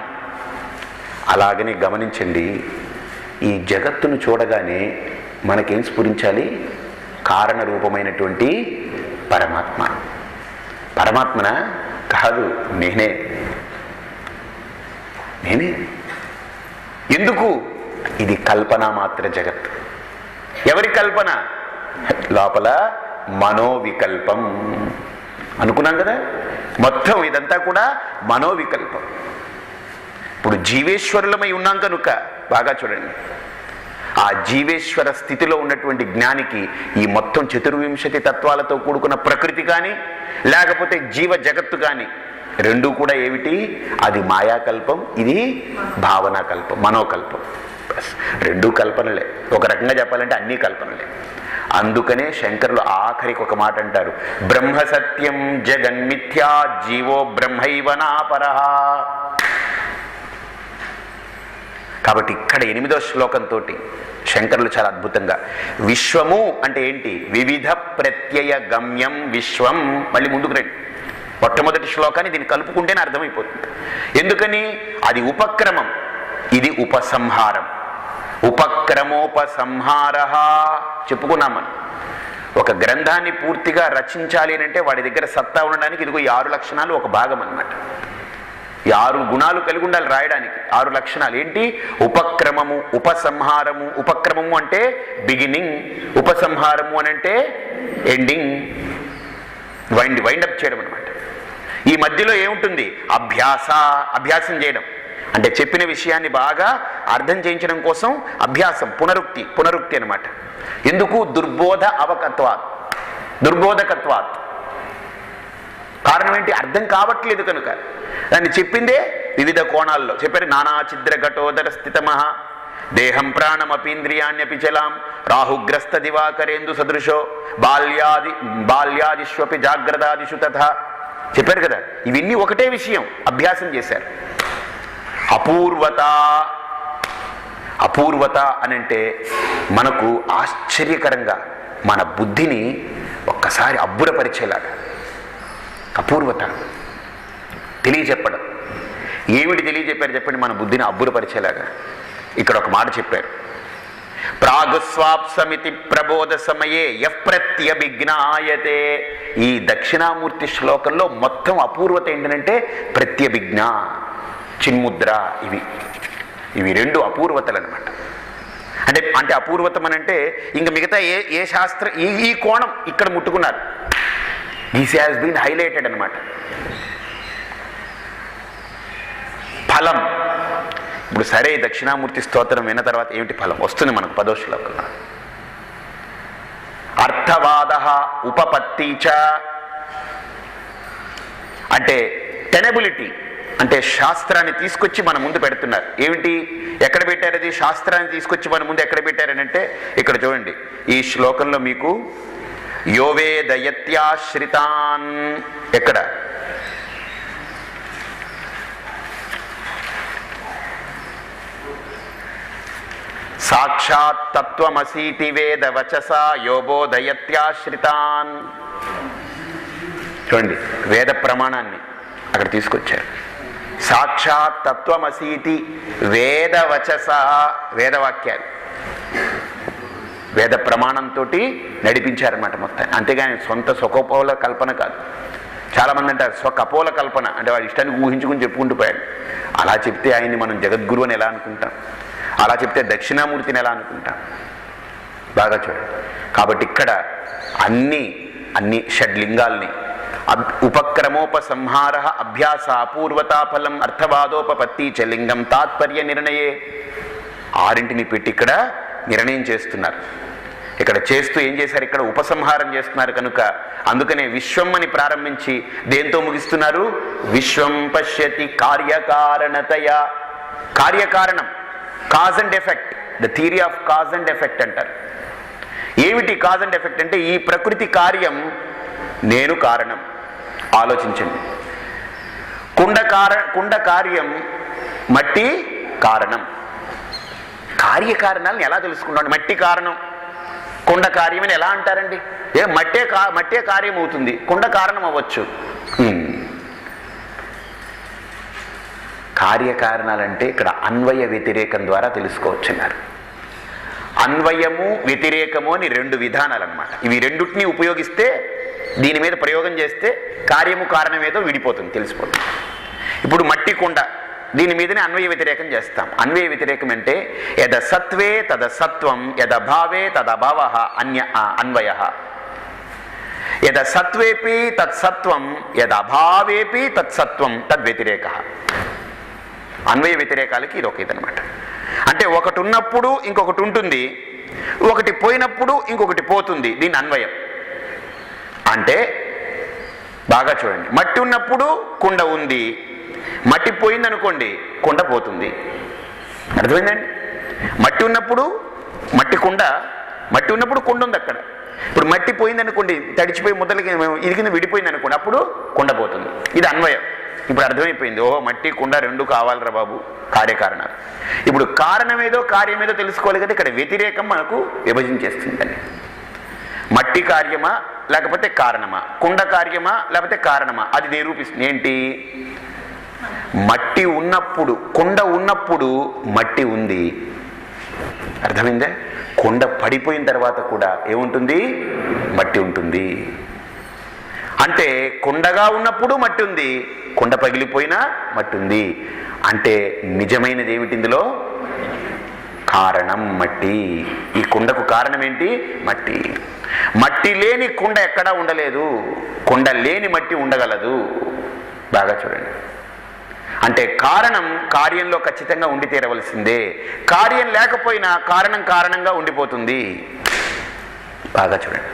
అలాగనే గమనించండి, ఈ జగత్తును చూడగానే మనకేం స్ఫురించాలి? కారణ రూపమైనటువంటి పరమాత్మ. పరమాత్మన కాదు, నేనే. ఎందుకు? ఇది కల్పన మాత్ర జగత్. ఎవరి కల్పన? లోపల మనోవికల్పం అనుకున్నాం కదా. మొత్తం ఇదంతా కూడా మనోవికల్పం. ఇప్పుడు జీవేశ్వరులమై ఉన్నాం కనుక బాగా చూడండి, ఆ జీవేశ్వర స్థితిలో ఉన్నటువంటి జ్ఞానికి ఈ మొత్తం 24 తత్వాలతో కూడుకున్న ప్రకృతి కానీ లేకపోతే జీవ జగత్తు కానీ రెండూ కూడా ఏమిటి? అది మాయాకల్పం, ఇది భావనాకల్పం, మనోకల్పం. రెండూ కల్పనలే. ఒక రకంగా చెప్పాలంటే అన్నీ కల్పనలే. అందుకనే శంకరులు ఆఖరికి ఒక మాట అంటారు, బ్రహ్మ సత్యం జగన్మిథ్యా జీవో బ్రహ్మైవ నాపరః. కాబట్టి ఇక్కడ 8వ శ్లోకంతో శంకరులు చాలా అద్భుతంగా, విశ్వము అంటే ఏంటి? వివిధ ప్రత్యయ గమ్యం విశ్వం. మళ్ళీ ముందుకు రండి, మొట్టమొదటి శ్లోకాన్ని దీన్ని కలుపుకుంటేనే అర్థమైపోతుంది. ఎందుకని? అది ఉపక్రమం, ఇది ఉపసంహారం. ఉపక్రమోపసంహార చెప్పుకున్నాం మనం. ఒక గ్రంథాన్ని పూర్తిగా రచించాలి అంటే వాడి దగ్గర సత్తా ఉండడానికి ఇదిగో ఈ 6 లక్షణాలు ఒక భాగం అన్నమాట. ఈ 6 గుణాలు కలిగి ఉండాలి రాయడానికి. 6 లక్షణాలు ఏంటి? ఉపక్రమము, ఉపసంహారము. ఉపక్రమము అంటే బిగినింగ్, ఉపసంహారము అని అంటే ఎండింగ్, వైండప్ చేయడం అనమాట. ఈ మధ్యలో ఏముంటుంది? అభ్యాసం చేయడం. అంటే చెప్పిన విషయాన్ని బాగా అర్థం చేయించడం కోసం అభ్యాసం, పునరుక్తి అనమాట. ఎందుకు? దుర్బోధకత్వాత్. కారణం ఏంటి? అర్థం కావట్లేదు కనుక. దాన్ని చెప్పిందే వివిధ కోణాల్లో చెప్పారు. నానాఛిద్ర ఘటోదర స్థితమః దేహం ప్రాణమపీంద్రియాణ్యపి చలాం రాహుగ్రస్త దివాకరేందు సదృశో బాల్యాదిష్వపి జాగ్రత్తాదిషు తథా చెప్పారు కదా. ఇవన్నీ ఒకటే విషయం, అభ్యాసం చేశారు. అపూర్వత అనంటే మనకు ఆశ్చర్యకరంగా మన బుద్ధిని ఒక్కసారి అబ్బురపరిచేలాగా అపూర్వత తెలియజెప్పడం. ఏమిటి తెలియజెప్పారు చెప్పండి? మన బుద్ధిని అబ్బురపరిచేలాగా. ఇక్కడ ఒక మాట చెప్పారు, ప్రాగుస్వాప్సమితి ప్రబోధ సమయే యఃప్రత్యభిజ్ఞాయతే. ఈ దక్షిణామూర్తి శ్లోకంలో మొత్తం అపూర్వత ఏంటంటే ప్రత్యభిజ్ఞ, చిన్ముద్ర. ఇవి 2 అపూర్వతలు అనమాట. అంటే అపూర్వతం అని అంటే ఇంక మిగతా ఏ శాస్త్ర ఈ కోణం ఇక్కడ ముట్టుకున్నారు. దిస్ హ్యాస్ బీన్ హైలైటెడ్ అనమాట. ఫలం. ఇప్పుడు సరే, దక్షిణామూర్తి స్తోత్రం విన్న తర్వాత ఏమిటి ఫలం వస్తుంది మనకు? 10వ శ్లోకంలో అర్థవాద ఉపపత్తి చ అంటే టెనబిలిటీ, అంటే శాస్త్రాన్ని తీసుకొచ్చి మన ముందు పెడుతున్నారు. ఏమిటి? ఎక్కడ పెట్టారు అది? శాస్త్రాన్ని తీసుకొచ్చి మన ముందు ఎక్కడ పెట్టారనంటే ఇక్కడ చూడండి, ఈ శ్లోకంలో మీకు యోవేదయత్యాశ్రితాన్ ఎక్కడ? సాక్షాత్ తత్వమసీతి వేద వచసా యోబోధయత్యాశ్రితాన్. చూడండి, వేద ప్రమాణాన్ని అక్కడ తీసుకొచ్చారు. సాక్షాత్ తత్వమసీతి వేద వచస, వేదవాక్యాలు వేద ప్రమాణంతో నడిపించారన్నమాట మొత్తం. అంతేగాని సొంత స్వకపోల కల్పన కాదు. చాలామంది అంటారు స్వకపోల కల్పన, అంటే వాడి ఇష్టానికి ఊహించుకుని చెప్పుకుంటూ పోయాడు. అలా చెప్తే ఆయన్ని మనం జగద్గురు అని ఎలా అనుకుంటాం? అలా చెప్తే దక్షిణామూర్తిని ఎలా అనుకుంటాం? బాగా చూడండి. కాబట్టి ఇక్కడ అన్ని షడ్లింగాల్ని ఉపక్రమోపసంహార అభ్యాస అపూర్వతాఫలం అర్థవాదోపపత్తి చ లింగం తాత్పర్య నిర్ణయే 6 పెట్టి ఇక్కడ నిర్ణయం చేస్తున్నారు. ఇక్కడ చేస్తూ ఏం చేశారు? ఇక్కడ ఉపసంహారం చేస్తున్నారు కనుక అందుకనే విశ్వం అని ప్రారంభించి దేంతో ముగిస్తున్నారు? విశ్వం పశ్యతి కార్యకారణతయ. కార్యకారణం, cause and effect, the theory of cause and effect అంటారు. ఏమిటి కాజ్ అండ్ ఎఫెక్ట్ అంటే ఈ ప్రకృతి కార్యం నేను కారణం. ఆలోచించండి. కుండ కార్యం, మట్టి కారణం. కార్యకారణాలను ఎలా తెలుసుకుంటాం? మట్టి కారణం, కుండ కార్యం అని ఎలా అంటారండి? మట్టే కార్యం అవుతుంది, కుండ కారణం అవ్వచ్చు. కార్యకారణాలంటే ఇక్కడ అన్వయ వ్యతిరేకం ద్వారా తెలుసుకోవచ్చున్నారు. అన్వయము వ్యతిరేకము అని రెండు విధానాలు అన్నమాట. ఇవి రెండుటిని ఉపయోగిస్తే, దీని మీద ప్రయోగం చేస్తే కార్యము కారణం ఏదో విడిపోతుంది, తెలిసిపోతుంది. ఇప్పుడు మట్టి కుండ, దీని మీదనే అన్వయ వ్యతిరేకం చేస్తాం. అన్వయ వ్యతిరేకం అంటే యద సత్వే తద సత్వం, యద భావే తదభావ అన్వయ. యద సత్వేపి తత్సత్వం, యద అభావేపి తత్సత్వం తద్వ్యతిరేక. అన్వయ వ్యతిరేకాలకి ఇది ఒక ఇదనమాట. అంటే ఒకటి ఉన్నప్పుడు ఇంకొకటి ఉంటుంది, ఒకటి పోయినప్పుడు ఇంకొకటి పోతుంది. దీని అన్వయం. అంటే బాగా చూడండి, మట్టి ఉన్నప్పుడు కుండ ఉంది, మట్టి పోయిందనుకోండి కుండ పోతుంది. అర్థమైందండి? మట్టి ఉన్నప్పుడు మట్టి ఉన్నప్పుడు కుండ ఉంది అక్కడ. ఇప్పుడు మట్టి పోయిందనుకోండి, తడిచిపోయి ముద్దలకి ఇదిగిన విడిపోయింది అనుకోండి, అప్పుడు కుండ పోతుంది. ఇది అన్వయం. ఇప్పుడు అర్థమైపోయింది, ఓహో మట్టి కుండ రెండు కావాలరా బాబు, కార్యకారణాలు. ఇప్పుడు కారణమేదో కార్యమేదో తెలుసుకోవాలి కదా. ఇక్కడ వ్యతిరేకం మనకు విభజించేస్తుందండి. మట్టి కార్యమా లేకపోతే కారణమా, కుండ కార్యమా లేకపోతే కారణమా, అది నిరూపిస్తుంది. ఏంటి? మట్టి ఉన్నప్పుడు, కుండ ఉన్నప్పుడు మట్టి ఉంది. అర్థమైందా? కుండ పడిపోయిన తర్వాత కూడా ఏముంటుంది? మట్టి ఉంటుంది. అంటే కుండగా ఉన్నప్పుడు మట్టి ఉంది, కుండ పగిలిపోయినా మట్టి ఉంది. అంటే నిజమైనది ఏమిటి? ఇందులో కారణం మట్టి. ఈ కుండకు కారణం ఏంటి? మట్టి. మట్టి లేని కుండ ఎక్కడా ఉండలేదు, కుండ లేని మట్టి ఉండగలదు. బాగా చూడండి. అంటే కారణం కార్యంలో ఖచ్చితంగా ఉండి తీరవలసిందే. కార్యం లేకపోయినా కారణం కారణంగా ఉండిపోతుంది. బాగా చూడండి.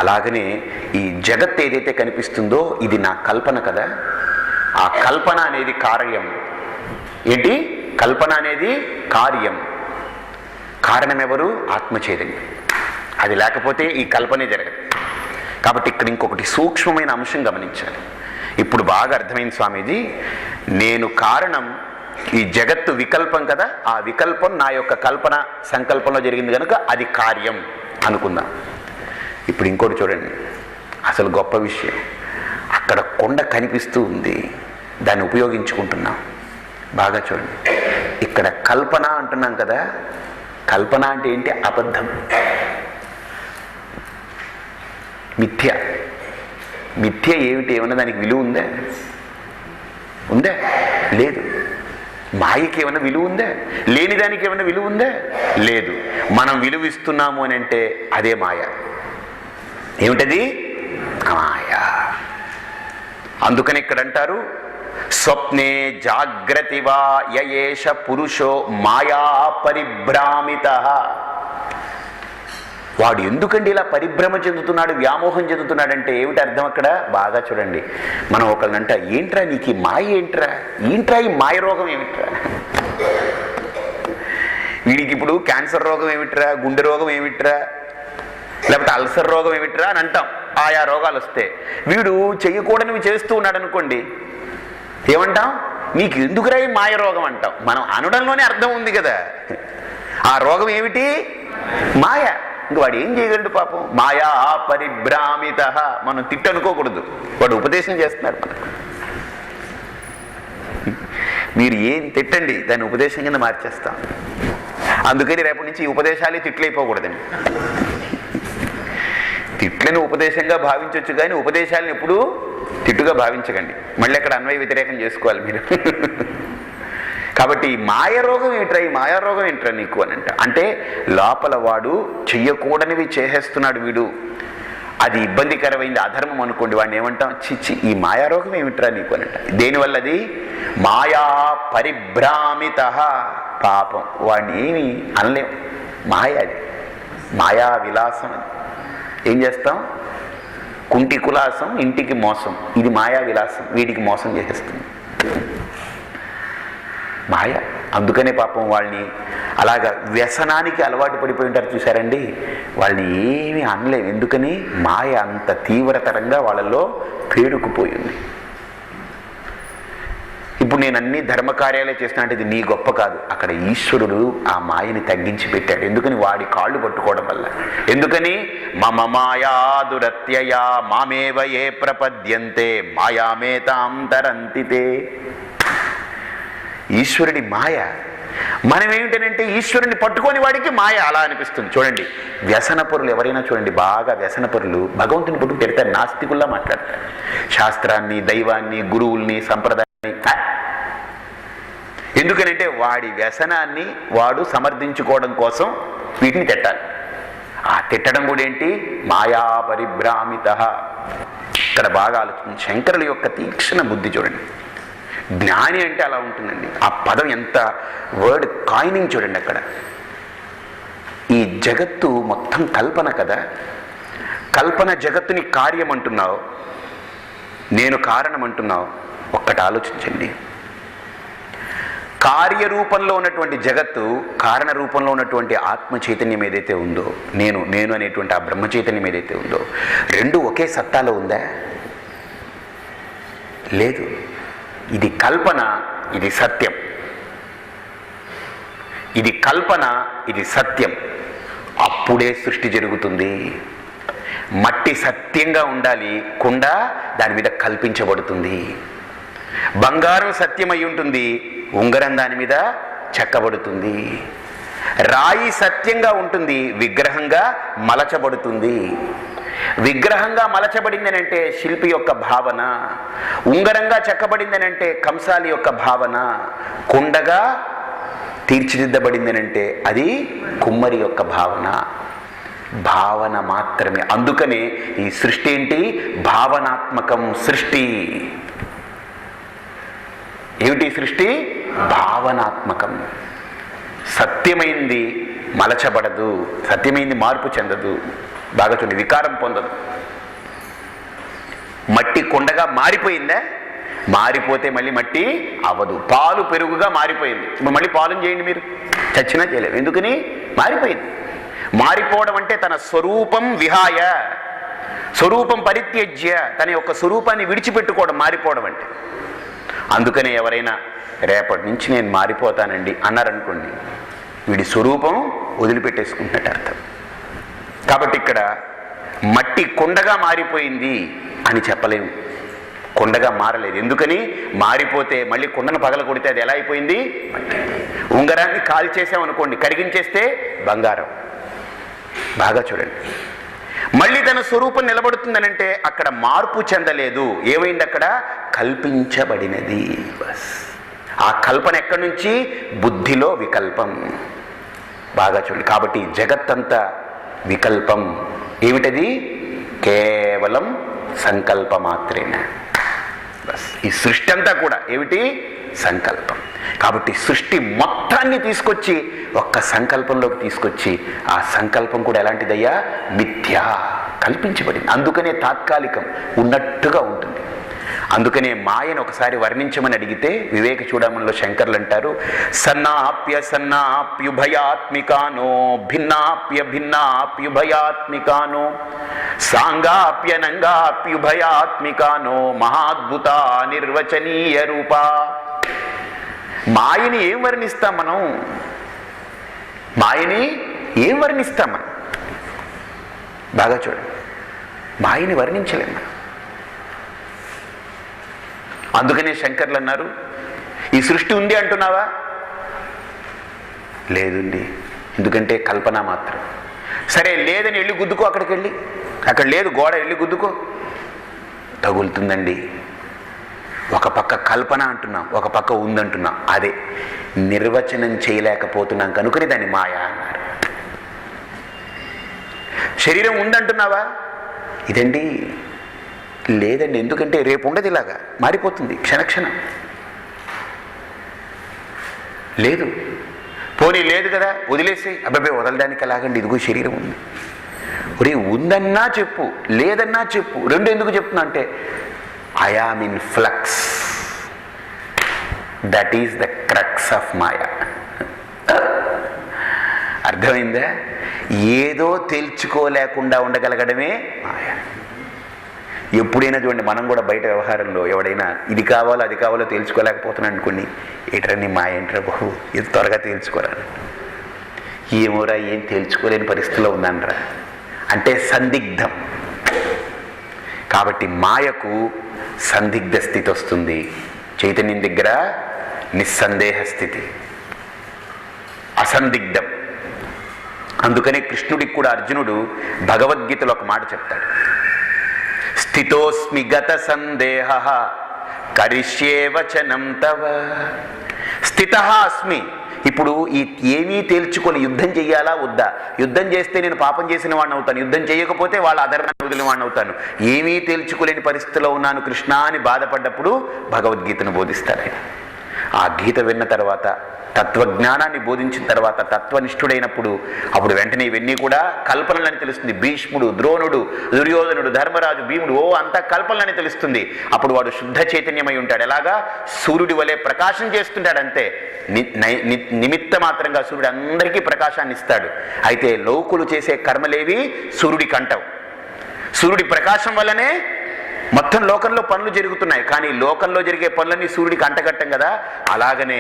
అలాగనే ఈ జగత్ ఏదైతే కనిపిస్తుందో ఇది నా కల్పన కదా. ఆ కల్పన అనేది కార్యం. ఏంటి? కల్పన అనేది కార్యం. కారణం ఎవరు? ఆత్మచైతన్యం. అది లేకపోతే ఈ కల్పనే జరగదు. కాబట్టి ఇక్కడ ఇంకొకటి సూక్ష్మమైన అంశం గమనించాలి. ఇప్పుడు బాగా అర్థమైంది స్వామీజీ. నేను కారణం, ఈ జగత్తు వికల్పం కదా, ఆ వికల్పం నా యొక్క కల్పన సంకల్పంలో జరిగింది కనుక అది కార్యం అనుకుందాం. ఇప్పుడు ఇంకోటి చూడండి, అసలు గొప్ప విషయం. అక్కడ కొండ కనిపిస్తూ ఉంది, దాన్ని ఉపయోగించుకుంటున్నాం. బాగా చూడండి. ఇక్కడ కల్పన అంటున్నాం కదా. కల్పన అంటే ఏంటి? అబద్ధం, మిథ్య. మిథ్య ఏమిటి? ఏమన్నా దానికి విలువ ఉందా? ఉందా? లేదు. మాయకి ఏమైనా విలువ ఉందా? లేని దానికి ఏమైనా విలువ ఉందా? లేదు. మనం విలువ ఇస్తున్నాము అని అంటే అదే మాయ. ఏమిటది? మాయ. అందుకని ఇక్కడ అంటారు, స్వప్నే జాగ్రతివా యయేష పురుషో మాయా పరిభ్రామిత. వాడు ఎందుకండి ఇలా పరిభ్రమ చెందుతున్నాడు, వ్యామోహం చెందుతున్నాడంటే ఏమిటి అర్థం అక్కడ? బాగా చూడండి. మనం ఒకళ్ళనంట, ఏంట్రా నీకు ఈ మాయ ఏంట్రా, ఏంట్రా ఈ మాయ రోగం ఏమిట్రా, వీడికి ఇప్పుడు క్యాన్సర్ రోగం ఏమిట్రా, గుండె రోగం ఏమిట్రా, లేకపోతే అల్సర్ రోగం ఏమిట్రా అని అంటాం. ఆయా రోగాలు వస్తే వీడు చెయ్యకూడనివి చేస్తూ ఉన్నాడు అనుకోండి, ఏమంటాం? నీకు ఎందుకురా ఈ మాయ రోగం అంటాం. మనం అనడంలోనే అర్థం ఉంది కదా. ఆ రోగం ఏమిటి? మాయ. ఇంక వాడు ఏం చేయగలడు పాపం? మాయా పరిభ్రామిత. మనం తిట్టనుకోకూడదు, వాడు ఉపదేశం చేస్తున్నాడు మనకు. మీరు ఏం తిట్టండి, దాన్ని ఉపదేశం కింద మార్చేస్తాం. అందుకని రేపటి నుంచి ఈ ఉపదేశాలే తిట్లైపోకూడదండి. తిట్లను ఉపదేశంగా భావించవచ్చు, కానీ ఉపదేశాలను ఎప్పుడూ తిట్టుగా భావించకండి. మళ్ళీ అక్కడ అన్వయ వ్యతిరేకం చేసుకోవాలి మీరు. కాబట్టి ఈ మాయ రోగం ఏంట్రా, ఈ మాయా రోగం ఏంట్రా నీకు అని అంటే లోపల వాడు చెయ్యకూడనివి చేసేస్తున్నాడు వీడు. అది ఇబ్బందికరమైంది, అధర్మం అనుకోండి, వాడిని ఏమంటాం? చిచ్చి ఈ మాయారోగం ఏమిట్రా నీకు అని దేనివల్ల? అది మాయా పరిభ్రామిత. పాపం వాడిని ఏమి అనలేం. మాయ, అది మాయా విలాసం. అది ఏం చేస్తాం? కుంటి కులాసం, ఇంటికి మోసం. ఇది మాయా విలాసం, వీడికి మోసం చేసేస్తుంది మాయ. అందుకనే పాపం వాళ్ళని అలాగా వ్యసనానికి అలవాటు పడిపోయి ఉంటారు చూసారండి, వాళ్ళని ఏమీ అనలేము. ఎందుకని? మాయ అంత తీవ్రతరంగా వాళ్ళలో పేరుకుపోయింది. ఇప్పుడు నేను అన్ని ధర్మకార్యాలే చేస్తున్నా అంటే ఇది నీ గొప్ప కాదు, అక్కడ ఈశ్వరుడు ఆ మాయని తగ్గించి పెట్టాడు. ఎందుకని? వాడి కాళ్ళు పట్టుకోవడం వల్ల. ఎందుకని? మమ మాయా దురత్యయా మామేవ ఏ ప్రపద్యంతే మాయామేతాం తరంతితే. ఈశ్వరుడి మాయ. మనం ఏమిటనంటే ఈశ్వరుని పట్టుకొని వాడికి మాయ అలా అనిపిస్తుంది. చూడండి, వ్యసనపరులు ఎవరైనా చూడండి, బాగా వ్యసనపరులు భగవంతుని పట్టుకు పెడతారు, నాస్తికుల్లా మాట్లాడతారు. శాస్త్రాన్ని, దైవాన్ని, గురువుల్ని, సంప్రదాయాన్ని. ఎందుకనంటే వాడి వ్యసనాన్ని వాడు సమర్థించుకోవడం కోసం వీటిని తిట్టాలి. ఆ తిట్టడం కూడా ఏంటి? మాయా పరిభ్రామిత. ఇక్కడ బాగా ఆలోచన. శంకరుల యొక్క తీక్షణ బుద్ధి చూడండి. జ్ఞాని అంటే అలా ఉంటుందండి. ఆ పదం ఎంత వర్డ్ కాయినింగ్ చూడండి. అక్కడ ఈ జగత్తు మొత్తం కల్పన కదా. కల్పన జగత్తుని కార్యం అంటున్నావు, నేను కారణం అంటున్నావు. ఒక్కటి ఆలోచించండి, కార్యరూపంలో ఉన్నటువంటి జగత్తు, కారణ రూపంలో ఉన్నటువంటి ఆత్మ చైతన్యం ఏదైతే ఉందో, నేను నేను అనేటువంటి ఆ బ్రహ్మ చైతన్యం ఏదైతే ఉందో, రెండు ఒకే సత్తాలో ఉందా? లేదు. ఇది కల్పన, ఇది సత్యం. ఇది కల్పన, ఇది సత్యం. అప్పుడే సృష్టి జరుగుతుంది. మట్టి సత్యంగా ఉండాలి, కుండ దాని మీద కల్పించబడుతుంది. బంగారం సత్యమై ఉంటుంది, ఉంగరం దాని మీద చెక్కబడుతుంది. రాయి సత్యంగా ఉంటుంది, విగ్రహంగా మలచబడుతుంది. విగ్రహంగా మలచబడిందనంటే శిల్పి యొక్క భావన, ఉంగరంగా చెక్కబడిందనంటే కంసాలి యొక్క భావన, కుండగా తీర్చిదిద్దబడిందనంటే అది కుమ్మరి యొక్క భావన. భావన మాత్రమే. అందుకనే ఈ సృష్టి ఏంటి? భావనాత్మకం సృష్టి. ఏమిటి సృష్టి? భావనాత్మకం. సత్యమైంది మలచబడదు, సత్యమైంది మార్పు చెందదు. బాగా చూడండి, వికారం పొందదు. మట్టి కొండగా మారిపోయిందా? మారిపోతే మళ్ళీ మట్టి అవ్వదు. పాలు పెరుగుగా మారిపోయింది, ఇప్పుడు మళ్ళీ పాలను చేయండి మీరు, చచ్చినా చేయలేము. ఎందుకని? మారిపోయింది. మారిపోవడం అంటే తన స్వరూపం విహాయ, స్వరూపం పరిత్యజ్య, తన యొక్క స్వరూపాన్ని విడిచిపెట్టుకోవడం మారిపోవడం అంటే. అందుకనే ఎవరైనా రేపటి నుంచి నేను మారిపోతానండి అన్నారనుకోండి, వీడి స్వరూపం వదిలిపెట్టేసుకుంటున్నట్టు అర్థం. కాబట్టి ఇక్కడ మట్టి కొండగా మారిపోయింది అని చెప్పలేము. కొండగా మారలేదు. ఎందుకని? మారిపోతే మళ్ళీ కొండను పగల కొడితే అది ఎలా అయిపోయింది? మట్టి. ఉంగరాన్ని కాల్చేసామనుకోండి, కరిగించేస్తే బంగారం. బాగా చూడండి, మళ్ళీ తన స్వరూపం నిలబడుతుందనంటే అక్కడ మార్పు చెందలేదు. ఏమైంది? అక్కడ కల్పించబడినది. బస్. ఆ కల్పన ఎక్కడి నుంచి? బుద్ధిలో వికల్పం. బాగా చూడండి. కాబట్టి జగత్తంతా వికల్పం. ఏమిటది? కేవలం సంకల్ప మాత్రమే. బస్. ఈ సృష్టి అంతా కూడా ఏమిటి? సంకల్పం. కాబట్టి సృష్టి మొత్తాన్ని తీసుకొచ్చి ఒక్క సంకల్పంలోకి తీసుకొచ్చి, ఆ సంకల్పం కూడా ఎలాంటిదయ్యా? మిథ్యా, కల్పించబడింది. అందుకనే తాత్కాలికం, ఉన్నట్టుగా ఉంటుంది. అందుకనే మాయను ఒకసారి వర్ణించమని అడిగితే వివేక చూడమనిలో శంకర్లు అంటారు, సన్నాప్య సన్నాప్యుభయాత్మికానో భిన్నాప్య భిన్నాప్యుభయాత్మికానో సాంగాప్య నంగాప్యుభయాత్మికానో మహాద్భుత నిర్వచనీయ రూప. మాయని ఏం వర్ణిస్తాం మనం? మాయని ఏం వర్ణిస్తాం మనం? బాగా చూడండి, మాయని వర్ణించలేము మనం. అందుకనే శంకర్లు అన్నారు, ఈ సృష్టి ఉంది అంటున్నావా? లేదండి, ఎందుకంటే కల్పన మాత్రం. సరే లేదని వెళ్ళి గుద్దుకో, అక్కడికి వెళ్ళి, అక్కడ లేదు గోడ, వెళ్ళి గుద్దుకో, తగులుతుందండి. ఒక పక్క కల్పన అంటున్నాం, ఒక పక్క ఉందంటున్నాం. అదే నిర్వచనం చేయలేకపోతున్నాం కనుకని దాన్ని మాయ అన్నారు. శరీరం ఉందంటున్నావా? ఇదండి లేదండి, ఎందుకంటే రేపు ఉండదు, ఇలాగా మారిపోతుంది క్షణక్షణం. లేదు, పోనీ లేదు కదా వదిలేసి, అబ్బాయి వదలడానికి ఎలాగండి, ఇదిగో శరీరం ఉంది. ఒరే ఉందన్నా చెప్పు, లేదన్నా చెప్పు, రెండు ఎందుకు చెప్తున్నా అంటే I am in flux. That is the crux of maya. అర్థమైందా? ఏదో తేల్చుకోలేకుండా ఉండగలగడమే మాయ. ఎప్పుడైనా చూడండి, మనం కూడా బయట వ్యవహారంలో ఎవడైనా ఇది కావాలో అది కావాలో తేల్చుకోలేకపోతున్నాను అనుకోండి, ఏట్రా నీ మాయ ఏంట్రా బాబు, ఇది త్వరగా తేల్చుకోరా, ఏమోరా ఏం తేల్చుకోలేని పరిస్థితిలో ఉన్నానరా అంటే సందిగ్ధం. కాబట్టి మాయకు సందిగ్ధ స్థితి వస్తుంది, చైతన్యం దగ్గర నిస్సందేహ స్థితి, అసందిగ్ధం. అందుకనే కృష్ణుడికి కూడా అర్జునుడు భగవద్గీతలో ఒక మాట చెప్తాడు, స్థితోస్మి గత సందేహ కరిష్యే వచనం తవ. స్థితః అస్మి, ఇప్పుడు ఈ ఏమీ తేల్చుకొని యుద్ధం చెయ్యాలా వద్దా, యుద్ధం చేస్తే నేను పాపం చేసిన వాడిని అవుతాను, యుద్ధం చేయకపోతే వాళ్ళ అధర్మాన్ని వదిలిన వాడిని అవుతాను, ఏమీ తేల్చుకోలేని పరిస్థితిలో ఉన్నాను కృష్ణ అని బాధపడ్డప్పుడు భగవద్గీతను బోధిస్తాడు ఆయన. ఆ గీత విన్న తర్వాత, తత్వజ్ఞానాన్ని బోధించిన తర్వాత, తత్వనిష్ఠుడైనప్పుడు అప్పుడు వెంటనే ఇవన్నీ కూడా కల్పనలని తెలుస్తుంది. భీష్ముడు, ద్రోణుడు, దుర్యోధనుడు, ధర్మరాజు, భీముడు, అంతా కల్పనలని తెలుస్తుంది. అప్పుడు వాడు శుద్ధ చైతన్యమై ఉంటాడు. ఎలాగా? సూర్యుడి వలె ప్రకాశం చేస్తుంటాడు అంతే. నిమిత్త మాత్రంగా సూర్యుడు అందరికీ ప్రకాశాన్ని ఇస్తాడు. అయితే లోకులు చేసే కర్మలేవి సూర్యుడికి అంటవు. సూర్యుడి ప్రకాశం వల్లనే మొత్తం లోకంలో పనులు జరుగుతున్నాయి. కానీ లోకంలో జరిగే పనులన్నీ సూర్యుడికి అంటగట్టం కదా. అలాగనే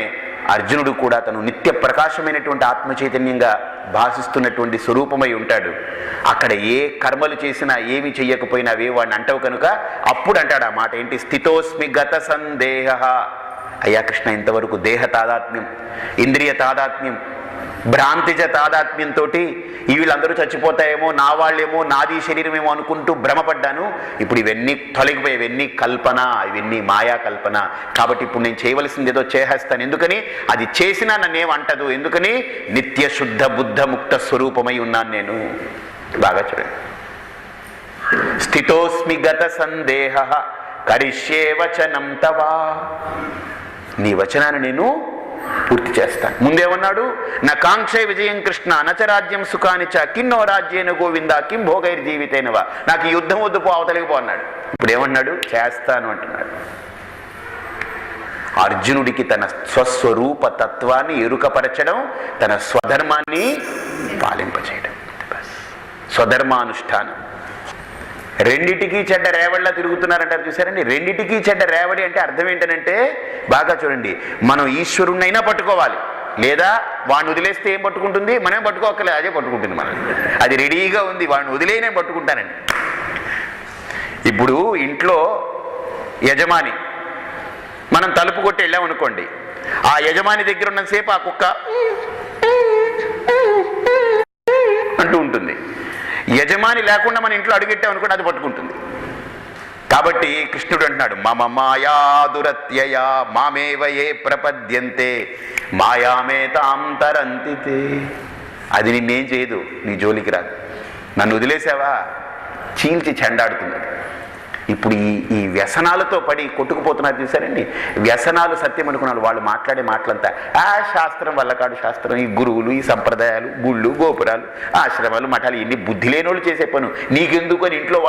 అర్జునుడు కూడా తను నిత్య ప్రకాశమైనటువంటి ఆత్మ చైతన్యంగా భాషిస్తున్నటువంటి స్వరూపమై ఉంటాడు. అక్కడ ఏ కర్మలు చేసినా ఏమి చెయ్యకపోయినా అవే వాడిని అంటవు కనుక అప్పుడు అంటాడు ఆ మాట ఏంటి, స్థితోస్మి గత సందేహ. అయ్యా కృష్ణ, ఇంతవరకు దేహ తాదాత్మ్యం, ఇంద్రియ తాదాత్మ్యం, భ్రాంతిజ తాదాత్మ్యంతో వీళ్ళందరూ చచ్చిపోతాయేమో, నా వాళ్ళేమో, నాది శరీరమేమో అనుకుంటూ భ్రమపడ్డాను. ఇప్పుడు ఇవన్నీ తొలగిపోయి, ఇవన్నీ కల్పన, ఇవన్నీ మాయా కల్పన. కాబట్టి ఇప్పుడు నేను చేయవలసింది ఏదో చేసేస్తాను. ఎందుకని? అది చేసినా నన్నేమంటదు. ఎందుకని? నిత్య శుద్ధ బుద్ధ ముక్త స్వరూపమై ఉన్నాను నేను. బాగా చూడండి, స్థితోస్మి గత సందేహ కరిష్యే వచనం తవా. నీ వచనాన్ని నేను పూర్తి చేస్తాను. ముందేమన్నాడు? నా కాంక్షే విజయం కృష్ణ నచరాజ్యం సుఖానిచ కిన్నో రాజ్యేన గోవింద కిం భోగైర్ జీవితేనవా. నాకు ఈ యుద్ధం వద్దు, పో అవతలికి పో అన్నాడు. ఇప్పుడు ఏమన్నాడు? చేస్తాను అంటున్నాడు. అర్జునుడికి తన స్వస్వరూప తత్వాన్ని ఎరుకపరచడం, తన స్వధర్మాన్ని పాలింపచేయడం, స్వధర్మానుష్ఠానం. రెండిటికి చెడ్డ రేవడిలా తిరుగుతున్నారంటారు చూసారండి. రెండిటికి చెడ్డ రేవడి అంటే అర్థం ఏంటనంటే, బాగా చూడండి, మనం ఈశ్వరుణ్ణైనా పట్టుకోవాలి, లేదా వాడిని వదిలేస్తే ఏం పట్టుకుంటుంది? మనమే పట్టుకోకలేదు, అదే పట్టుకుంటుంది మనల్ని. అది రెడీగా ఉంది, వాడిని వదిలేనే పట్టుకుంటానండి. ఇప్పుడు ఇంట్లో యజమాని, మనం తలుపు కొట్టి వెళ్ళామనుకోండి, ఆ యజమాని దగ్గర ఉన్నంతసేపు ఆ కుక్క అంటూ ఉంటుంది. యజమాని లేకుండా మన ఇంట్లో అడుగెట్టామనుకోండి, అది పట్టుకుంటుంది. కాబట్టి కృష్ణుడు అంటున్నాడు, మమ మాయా దురత్యయా మామేవ ఏ ప్రపద్యంతే మాయామే తాం తరంతితే. అది నిన్నేం చేయదు, నీ జోలికి రాదు. నన్ను వదిలేసావా, చీల్చి చెండాడుతుంది. ఇప్పుడు ఈ వ్యసనాలతో పడి కొట్టుకుపోతున్నారు చూసారండి. వ్యసనాలు సత్యం అనుకున్నారు. వాళ్ళు మాట్లాడే మాటలంతా శాస్త్రం వల్ల కాడు, శాస్త్రం, ఈ గురువులు, ఈ సంప్రదాయాలు, గుళ్ళు, గోపురాలు, ఆశ్రమాలు, మఠాలు, ఇన్ని బుద్ధి లేనోళ్ళు చేసే పను. నీకెందుకు అని ఇంట్లో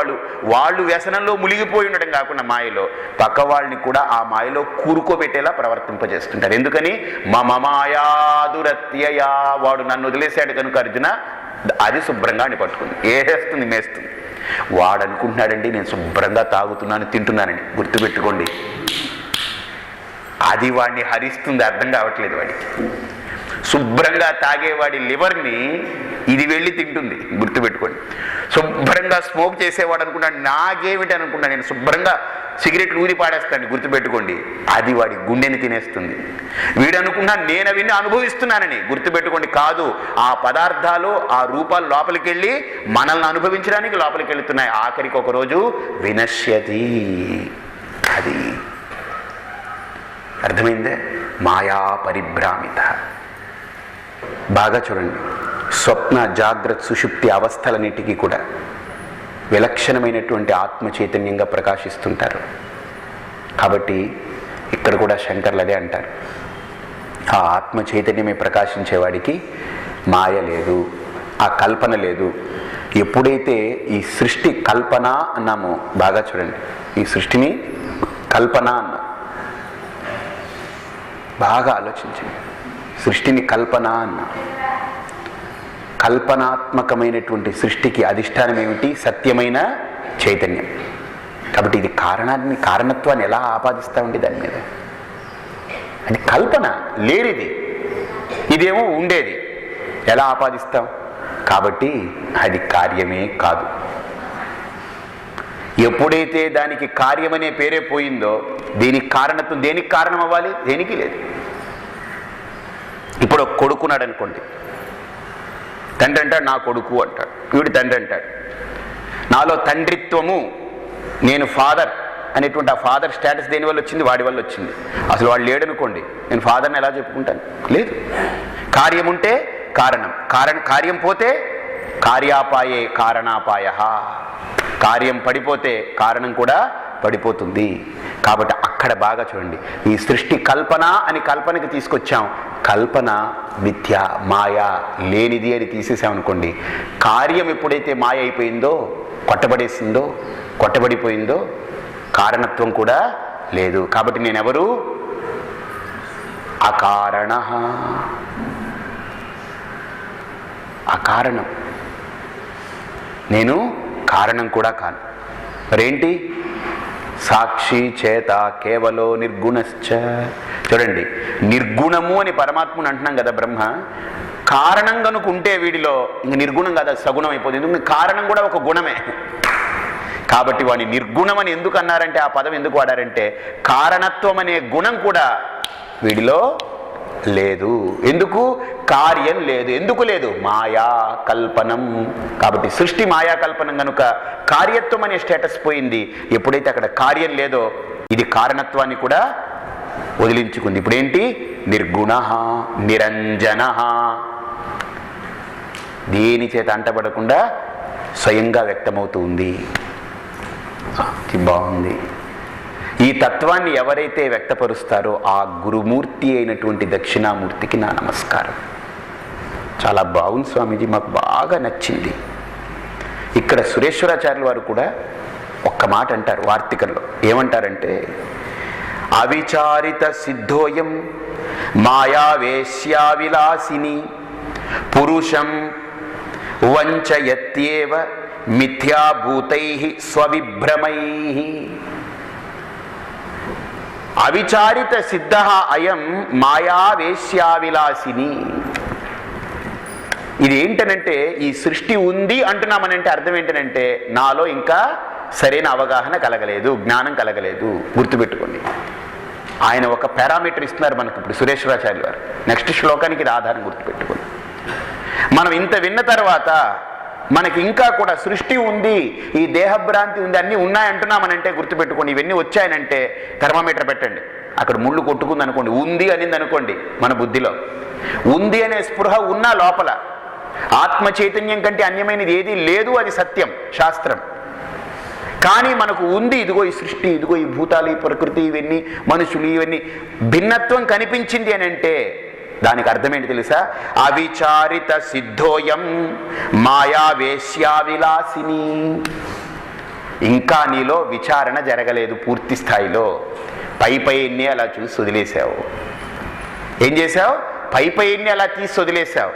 వాళ్ళు వ్యసనంలో మునిగిపోయి ఉండడం కాకుండా మాయలో పక్క వాళ్ళని కూడా ఆ మాయలో కూరుకోబెట్టేలా ప్రవర్తింపజేస్తుంటారు. ఎందుకని? మమ మాయా దురత్యయా. వాడు నన్ను వదిలేశాడు కనుక అర్జున, అది శుభ్రంగా అని పట్టుకుంది, ఏస్తుంది, మేస్తుంది. వాడు అనుకుంటున్నాడండి నేను శుభ్రంగా తాగుతున్నాను, తింటున్నానండి. గుర్తుపెట్టుకోండి, అది వాడిని హరిస్తుంది, అర్థం కావట్లేదు వాడికి. శుభ్రంగా తాగేవాడి లివర్ని ఇది వెళ్ళి తింటుంది, గుర్తుపెట్టుకోండి. శుభ్రంగా స్మోక్ చేసేవాడు అనుకున్నాడు, నాకేమిటి అనుకున్నా, నేను శుభ్రంగా సిగరెట్లు ఊది పాడేస్తాను, గుర్తుపెట్టుకోండి. అది వాడి గుండెని తినేస్తుంది. వీడు అనుకున్నా నేను అవన్నీ అనుభవిస్తున్నానని, గుర్తుపెట్టుకోండి. కాదు, ఆ పదార్థాలు, ఆ రూపాలు లోపలికి వెళ్ళి మనల్ని అనుభవించడానికి లోపలికి వెళుతున్నాయి. ఆఖరికి ఒకరోజు వినశ్యతి. అది అర్థమైందే? మాయా పరిభ్రామిత. బాగా చూడండి, స్వప్న, జాగ్రత్త, సుషుప్తి అవస్థలన్నిటికీ కూడా విలక్షణమైనటువంటి ఆత్మ చైతన్యంగా ప్రకాశిస్తుంటారు. కాబట్టి ఇక్కడ కూడా శంకర్లు అదే అంటారు, ఆ ఆత్మ చైతన్యమే ప్రకాశించేవాడికి మాయ లేదు, ఆ కల్పన లేదు. ఎప్పుడైతే ఈ సృష్టి కల్పన అన్నామో, బాగా చూడండి, ఈ సృష్టిని కల్పన అన్నాం. బాగా ఆలోచించండి, సృష్టిని కల్పన అన్నా. కల్పనాత్మకమైనటువంటి సృష్టికి అధిష్టానం ఏమిటి? సత్యమైన చైతన్యం. కాబట్టి ఇది కారణత్వాన్ని ఎలా ఆపాదిస్తామండి దాని మీద? అది కల్పన, లేనిది. ఇదేమో ఉండేది, ఎలా ఆపాదిస్తాం? కాబట్టి అది కార్యమే కాదు. ఎప్పుడైతే దానికి కార్యమనే పేరే పోయిందో దీనికి కారణత్వం దేనికి కారణం అవ్వాలి? దేనికి లేదు. ఇప్పుడు ఒక కొడుకున్నాడు అనుకోండి, తండ్రి అంటాడు నా కొడుకు అంటాడు, వీడు తండ్రి అంటాడు. నాలో తండ్రిత్వము, నేను ఫాదర్ అనేటువంటి ఆ ఫాదర్ స్టేటస్ దేని వల్ల వచ్చింది? వాడి వల్ల వచ్చింది. అసలు వాడు లేడనుకోండి, నేను ఫాదర్ని ఎలా చెప్పుకుంటాను? లేదు. కార్యం ఉంటే కార్యం పోతే కార్యాపాయే కారణాపాయ. కార్యం పడిపోతే కారణం కూడా పడిపోతుంది. కాబట్టి అక్కడ బాగా చూడండి, ఈ సృష్టి కల్పన అని కల్పనకి తీసుకొచ్చాం. కల్పన మిథ్య, మాయ, లేనిది అని తీసేసామనుకోండి, కార్యం ఎప్పుడైతే మాయ అయిపోయిందో, కొట్టబడిపోయిందో కారణత్వం కూడా లేదు. కాబట్టి నేనెవరు? అకారణ, అకారణం. నేను కారణం కూడా కాను. మరేంటి? సాక్షి చేత కేవలో నిర్గుణశ్చ. చూడండి, నిర్గుణము అని పరమాత్మను అంటున్నాం కదా బ్రహ్మ. కారణం కనుకుంటే వీడిలో ఇంక నిర్గుణం కాదు, సగుణం అయిపోతుంది. ఎందుకంటే కారణం కూడా ఒక గుణమే. కాబట్టి వాడిని నిర్గుణం అని ఎందుకు అన్నారంటే, ఆ పదం ఎందుకు వాడారంటే, కారణత్వం అనే గుణం కూడా వీడిలో లేదు. ఎందుకు? కార్యం లేదు. ఎందుకు లేదు? మాయా కల్పనం. కాబట్టి సృష్టి మాయా కల్పనం కనుక కార్యత్వం అనే స్టేటస్ పోయింది. ఎప్పుడైతే అక్కడ కార్యం లేదో ఇది కారణత్వాన్ని కూడా వదిలించుకుంది. ఇప్పుడేంటి? నిర్గుణ, నిరంజన. దేని చేత అంటబడకుండా స్వయంగా వ్యక్తమవుతూ ఉంది. బాగుంది. ఈ తత్వాన్ని ఎవరైతే వ్యక్తపరుస్తారో ఆ గురుమూర్తి అయినటువంటి దక్షిణామూర్తికి నా నమస్కారం. చాలా బాగుంది స్వామీజీ, మాకు బాగా నచ్చింది. ఇక్కడ సురేశ్వరాచార్యుల వారు కూడా ఒక్క మాట అంటారు వార్తికంలో. ఏమంటారంటే, అవిచారిత సిద్ధోయం మాయావేశ్యావిలాసిని పురుషం వంచయత్యేవ మిథ్యాభూతై స్వవిభ్రమై. అవిచారిత సిద్ధ అయం మాయావేశ్యావిలాసిని. ఇది ఏంటనంటే, ఈ సృష్టి ఉంది అంటున్నామనంటే అర్థం ఏంటనంటే, నాలో ఇంకా సరైన అవగాహన కలగలేదు, జ్ఞానం కలగలేదు. గుర్తుపెట్టుకోండి. ఆయన ఒక పారామీటర్ ఇస్తున్నారు మనకు ఇప్పుడు సురేశ్వరాచార్యులు గారు. నెక్స్ట్ శ్లోకానికి ఇది ఆధారం, గుర్తుపెట్టుకోండి. మనం ఇంత విన్న తర్వాత మనకి ఇంకా కూడా సృష్టి ఉంది, ఈ దేహభ్రాంతి ఉంది, అన్నీ ఉన్నాయంటున్నామనంటే గుర్తుపెట్టుకోండి, ఇవన్నీ వచ్చాయనంటే థర్మామీటర్ పెట్టండి. అక్కడ ముళ్ళు కొట్టుకుంది అనుకోండి, ఉంది అనింది అనుకోండి, మన బుద్ధిలో ఉంది అనే స్పృహ ఉన్నా లోపల ఆత్మ చైతన్యం కంటే అన్యమైనది ఏదీ లేదు, అది సత్యం, శాస్త్రం. కానీ మనకు ఉంది, ఇదిగో ఈ సృష్టి, ఇదిగో ఈ భూతాలు, ఈ ప్రకృతి, ఇవన్నీ మనుషులు, ఇవన్నీ భిన్నత్వం కనిపించింది అని అంటే దానికి అర్థం ఏంటి తెలుసా? అవిచారిత సిద్ధోయం మాయావేశ్యావిలాసిని. ఇంకా నీలో విచారణ జరగలేదు పూర్తి స్థాయిలో. పైపైనే అలా చూసి వదిలేశావు. ఏం చేశావు? పైపైనే అలా తీసి వదిలేశావు.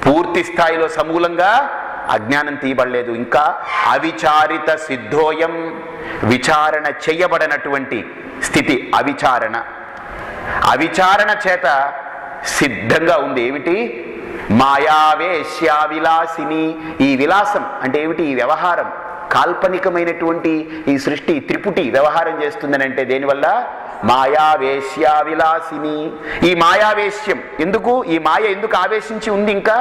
పూర్తి స్థాయిలో సమూలంగా అజ్ఞానం తీయబడలేదు. ఇంకా అవిచారిత సిద్ధోయం, విచారణ చేయబడినటువంటి స్థితి అవిచారణ. అవిచారణ చేత సిద్ధంగా ఉంది. ఏమిటి? మాయావేశ్యావిలాసిని. ఈ విలాసం అంటే ఏమిటి? ఈ వ్యవహారం, కాల్పనికమైనటువంటి ఈ సృష్టి త్రిపుటి వ్యవహారం చేస్తుందని అంటే దేనివల్ల? మాయావేశ్యావిలాసిని. ఈ మాయావేశ్యం ఎందుకు? ఈ మాయ ఎందుకు ఆవేశించి ఉంది? ఇంకా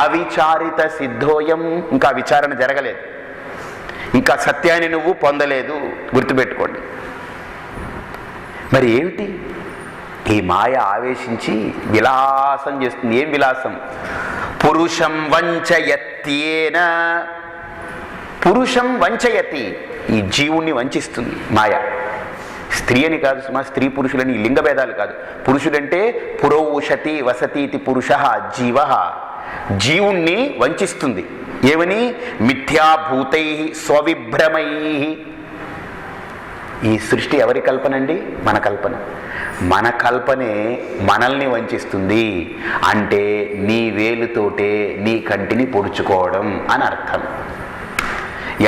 అవిచారిత సిద్ధోయం, ఇంకా విచారణ జరగలేదు, ఇంకా సత్యాన్ని నువ్వు పొందలేదు. గుర్తుపెట్టుకోండి. మరి ఏమిటి? ఈ మాయ ఆవేశించి విలాసం చేస్తుంది. ఏం విలాసం? పురుషం వంచయత్యేన. పురుషం వంచయతి, ఈ జీవుణ్ణి వంచిస్తుంది మాయ. స్త్రీ అని కాదు సుమా, స్త్రీ పురుషులని ఈ లింగ భేదాలు కాదు. పురుషుడంటే పురోషతి వసతీతి పురుష జీవ. జీవుణ్ణి వంచిస్తుంది. ఏమని? మిథ్యాభూతై స్వవిభ్రమై. ఈ సృష్టి ఎవరి కల్పన అండి? మన కల్పన. మన కల్పనే మనల్ని వంచిస్తుంది. అంటే నీ వేలుతోటే నీ కంటిని పొడుచుకోవడం అని అర్థం.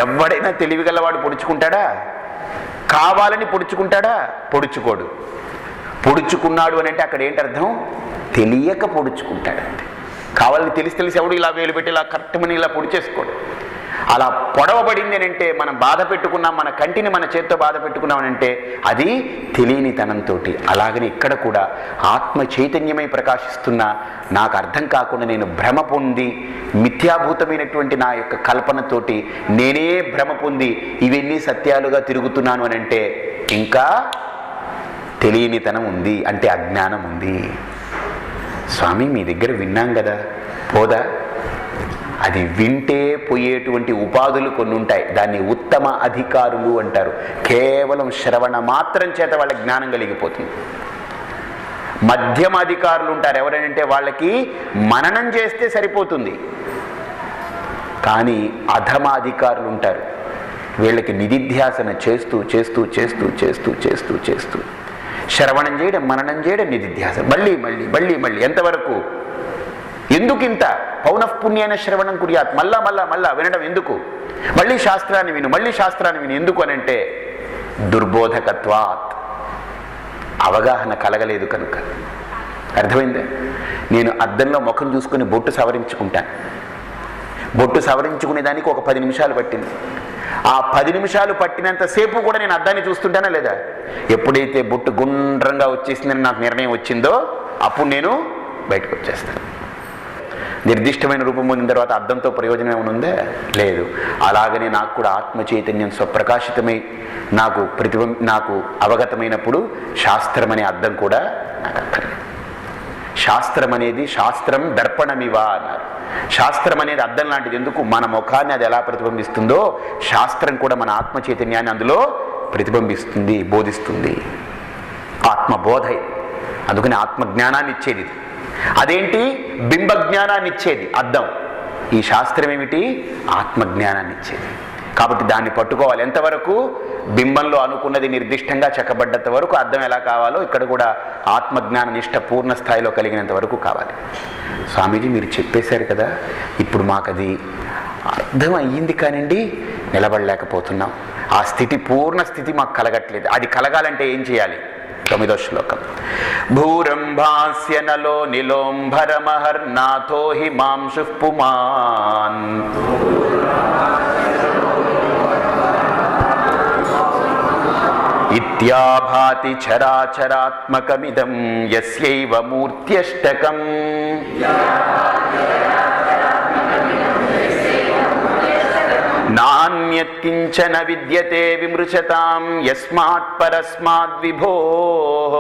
ఎవడైనా తెలివిగలవాడు పొడుచుకుంటాడా? కావాలని పొడుచుకుంటాడా? పొడుచుకోడు. పొడుచుకున్నాడు అని అంటే అక్కడ ఏంటి అర్థం? తెలియక పొడుచుకుంటాడంటే. కావాలని తెలిసి ఎవడు ఇలా వేలు పెట్టి ఇలా కరెక్ట్మని ఇలా పొడిచేసుకోడు. అలా పొడవబడింది అని అంటే మనం బాధ పెట్టుకున్నాం, మన కంటిని మన చేత్తో బాధ పెట్టుకున్నామనంటే అది తెలియనితనంతో. అలాగని ఇక్కడ కూడా ఆత్మ చైతన్యమై ప్రకాశిస్తున్న నాకు అర్థం కాకుండా నేను భ్రమ పొంది మిథ్యాభూతమైనటువంటి నా యొక్క కల్పనతోటి నేనే భ్రమ పొంది ఇవన్నీ సత్యాలుగా తిరుగుతున్నాను అని అంటే ఇంకా తెలియనితనం ఉంది, అంటే అజ్ఞానం ఉంది. స్వామి మీ దగ్గర విన్నాం కదా, పోదా? అది వింటే పోయేటువంటి ఉపాధులు కొన్ని ఉంటాయి. దాన్ని ఉత్తమ అధికారులు అంటారు. కేవలం శ్రవణ మాత్రం చేత వాళ్ళ జ్ఞానం కలిగిపోతుంది. మధ్యమ అధికారులు ఉంటారు. ఎవరంటే వాళ్ళకి మననం చేస్తే సరిపోతుంది. కానీ అధమ అధికారులు ఉంటారు. వీళ్ళకి నిధిధ్యాసన చేస్తూ చేస్తూ చేస్తూ చేస్తూ చేస్తూ చేస్తూ శ్రవణం చేయడం, మననం చేయడం, నిధిధ్యాసన, మళ్ళీ మళ్ళీ మళ్ళీ మళ్ళీ ఎంతవరకు? ఎందుకింత? పౌనఃపుణ్యైన శ్రవణం కుర్యాత్, మళ్ళా మళ్ళా మళ్ళా వినడం ఎందుకు? మళ్ళీ శాస్త్రాన్ని విను, మళ్ళీ శాస్త్రాన్ని విను. ఎందుకు అనంటే దుర్బోధకత్వాత్, అవగాహన కలగలేదు కనుక. అర్థమైందా? నేను అద్దంలో ముఖం చూసుకుని బొట్టు సవరించుకుంటాను. బొట్టు సవరించుకునే దానికి ఒక 10 నిమిషాలు పట్టింది. ఆ 10 నిమిషాలు పట్టినంతసేపు కూడా నేను అద్దాన్ని చూస్తుంటానా లేదా? ఎప్పుడైతే బొట్టు గుండ్రంగా వచ్చేసిందని నాకు నిర్ణయం వచ్చిందో అప్పుడు నేను బయటకు వచ్చేస్తాను. నిర్దిష్టమైన రూపం పొందిన తర్వాత అద్దంతో ప్రయోజనం ఏమైనా ఉందా? లేదు. అలాగనే నాకు కూడా ఆత్మ చైతన్యం స్వప్రకాశితమై నాకు అవగతమైనప్పుడు శాస్త్రం అనే అద్దం కూడా నాకు అక్కర్లేదు. శాస్త్రం అనేది శాస్త్రం దర్పణమివా అన్నారు. శాస్త్రం అనేది అద్దం లాంటిది. ఎందుకు? మన ముఖాన్ని అది ఎలా ప్రతిబింబిస్తుందో శాస్త్రం కూడా మన ఆత్మ చైతన్యాన్ని అందులో ప్రతిబింబిస్తుంది, బోధిస్తుంది. ఆత్మబోధ. అందుకని ఆత్మజ్ఞానాన్ని ఇచ్చేది. అదేంటి? బింబజ్ఞానాన్ని ఇచ్చేది అద్దం. ఈ శాస్త్రం ఏమిటి? ఆత్మజ్ఞానాన్ని ఇచ్చేది. కాబట్టి దాన్ని పట్టుకోవాలి. ఎంతవరకు? బింబంలో అనుకున్నది నిర్దిష్టంగా చెక్కబడ్డంత వరకు అర్థం ఎలా కావాలో ఇక్కడ కూడా ఆత్మజ్ఞాన నిష్ట పూర్ణ స్థాయిలో కలిగినంత వరకు కావాలి. స్వామీజీ మీరు చెప్పేశారు కదా, ఇప్పుడు మాకు అది అర్థం అయ్యింది కానివ్వండి, నిలబడలేకపోతున్నాం. ఆ స్థితి, పూర్ణ స్థితి మాకు కలగట్లేదు. అది కలగాలంటే ఏం చేయాలి? 9వ శ్లోకం. భూరంభాస్య నలో నిలోంభరమహర్నాథో హి మాంశుః పుమాన్ ఇత్యాభాతి చరాచరాత్మకమిదం యస్యైవ మూర్త్యష్టకం. నాన్యత్కించన విద్యతే విమృశతాం యస్మాత్ పరస్మాద్ విభోః.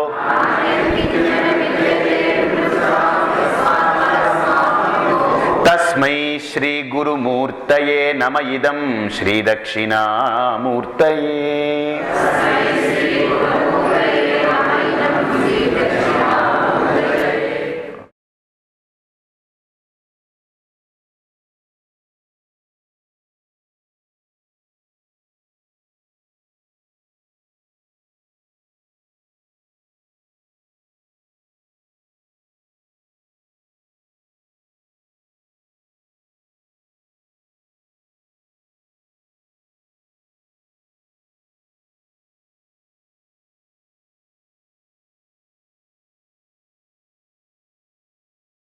తస్మై శ్రీ గురుమూర్తయే నమ ఇదం శ్రీ దక్షిణామూర్తయే.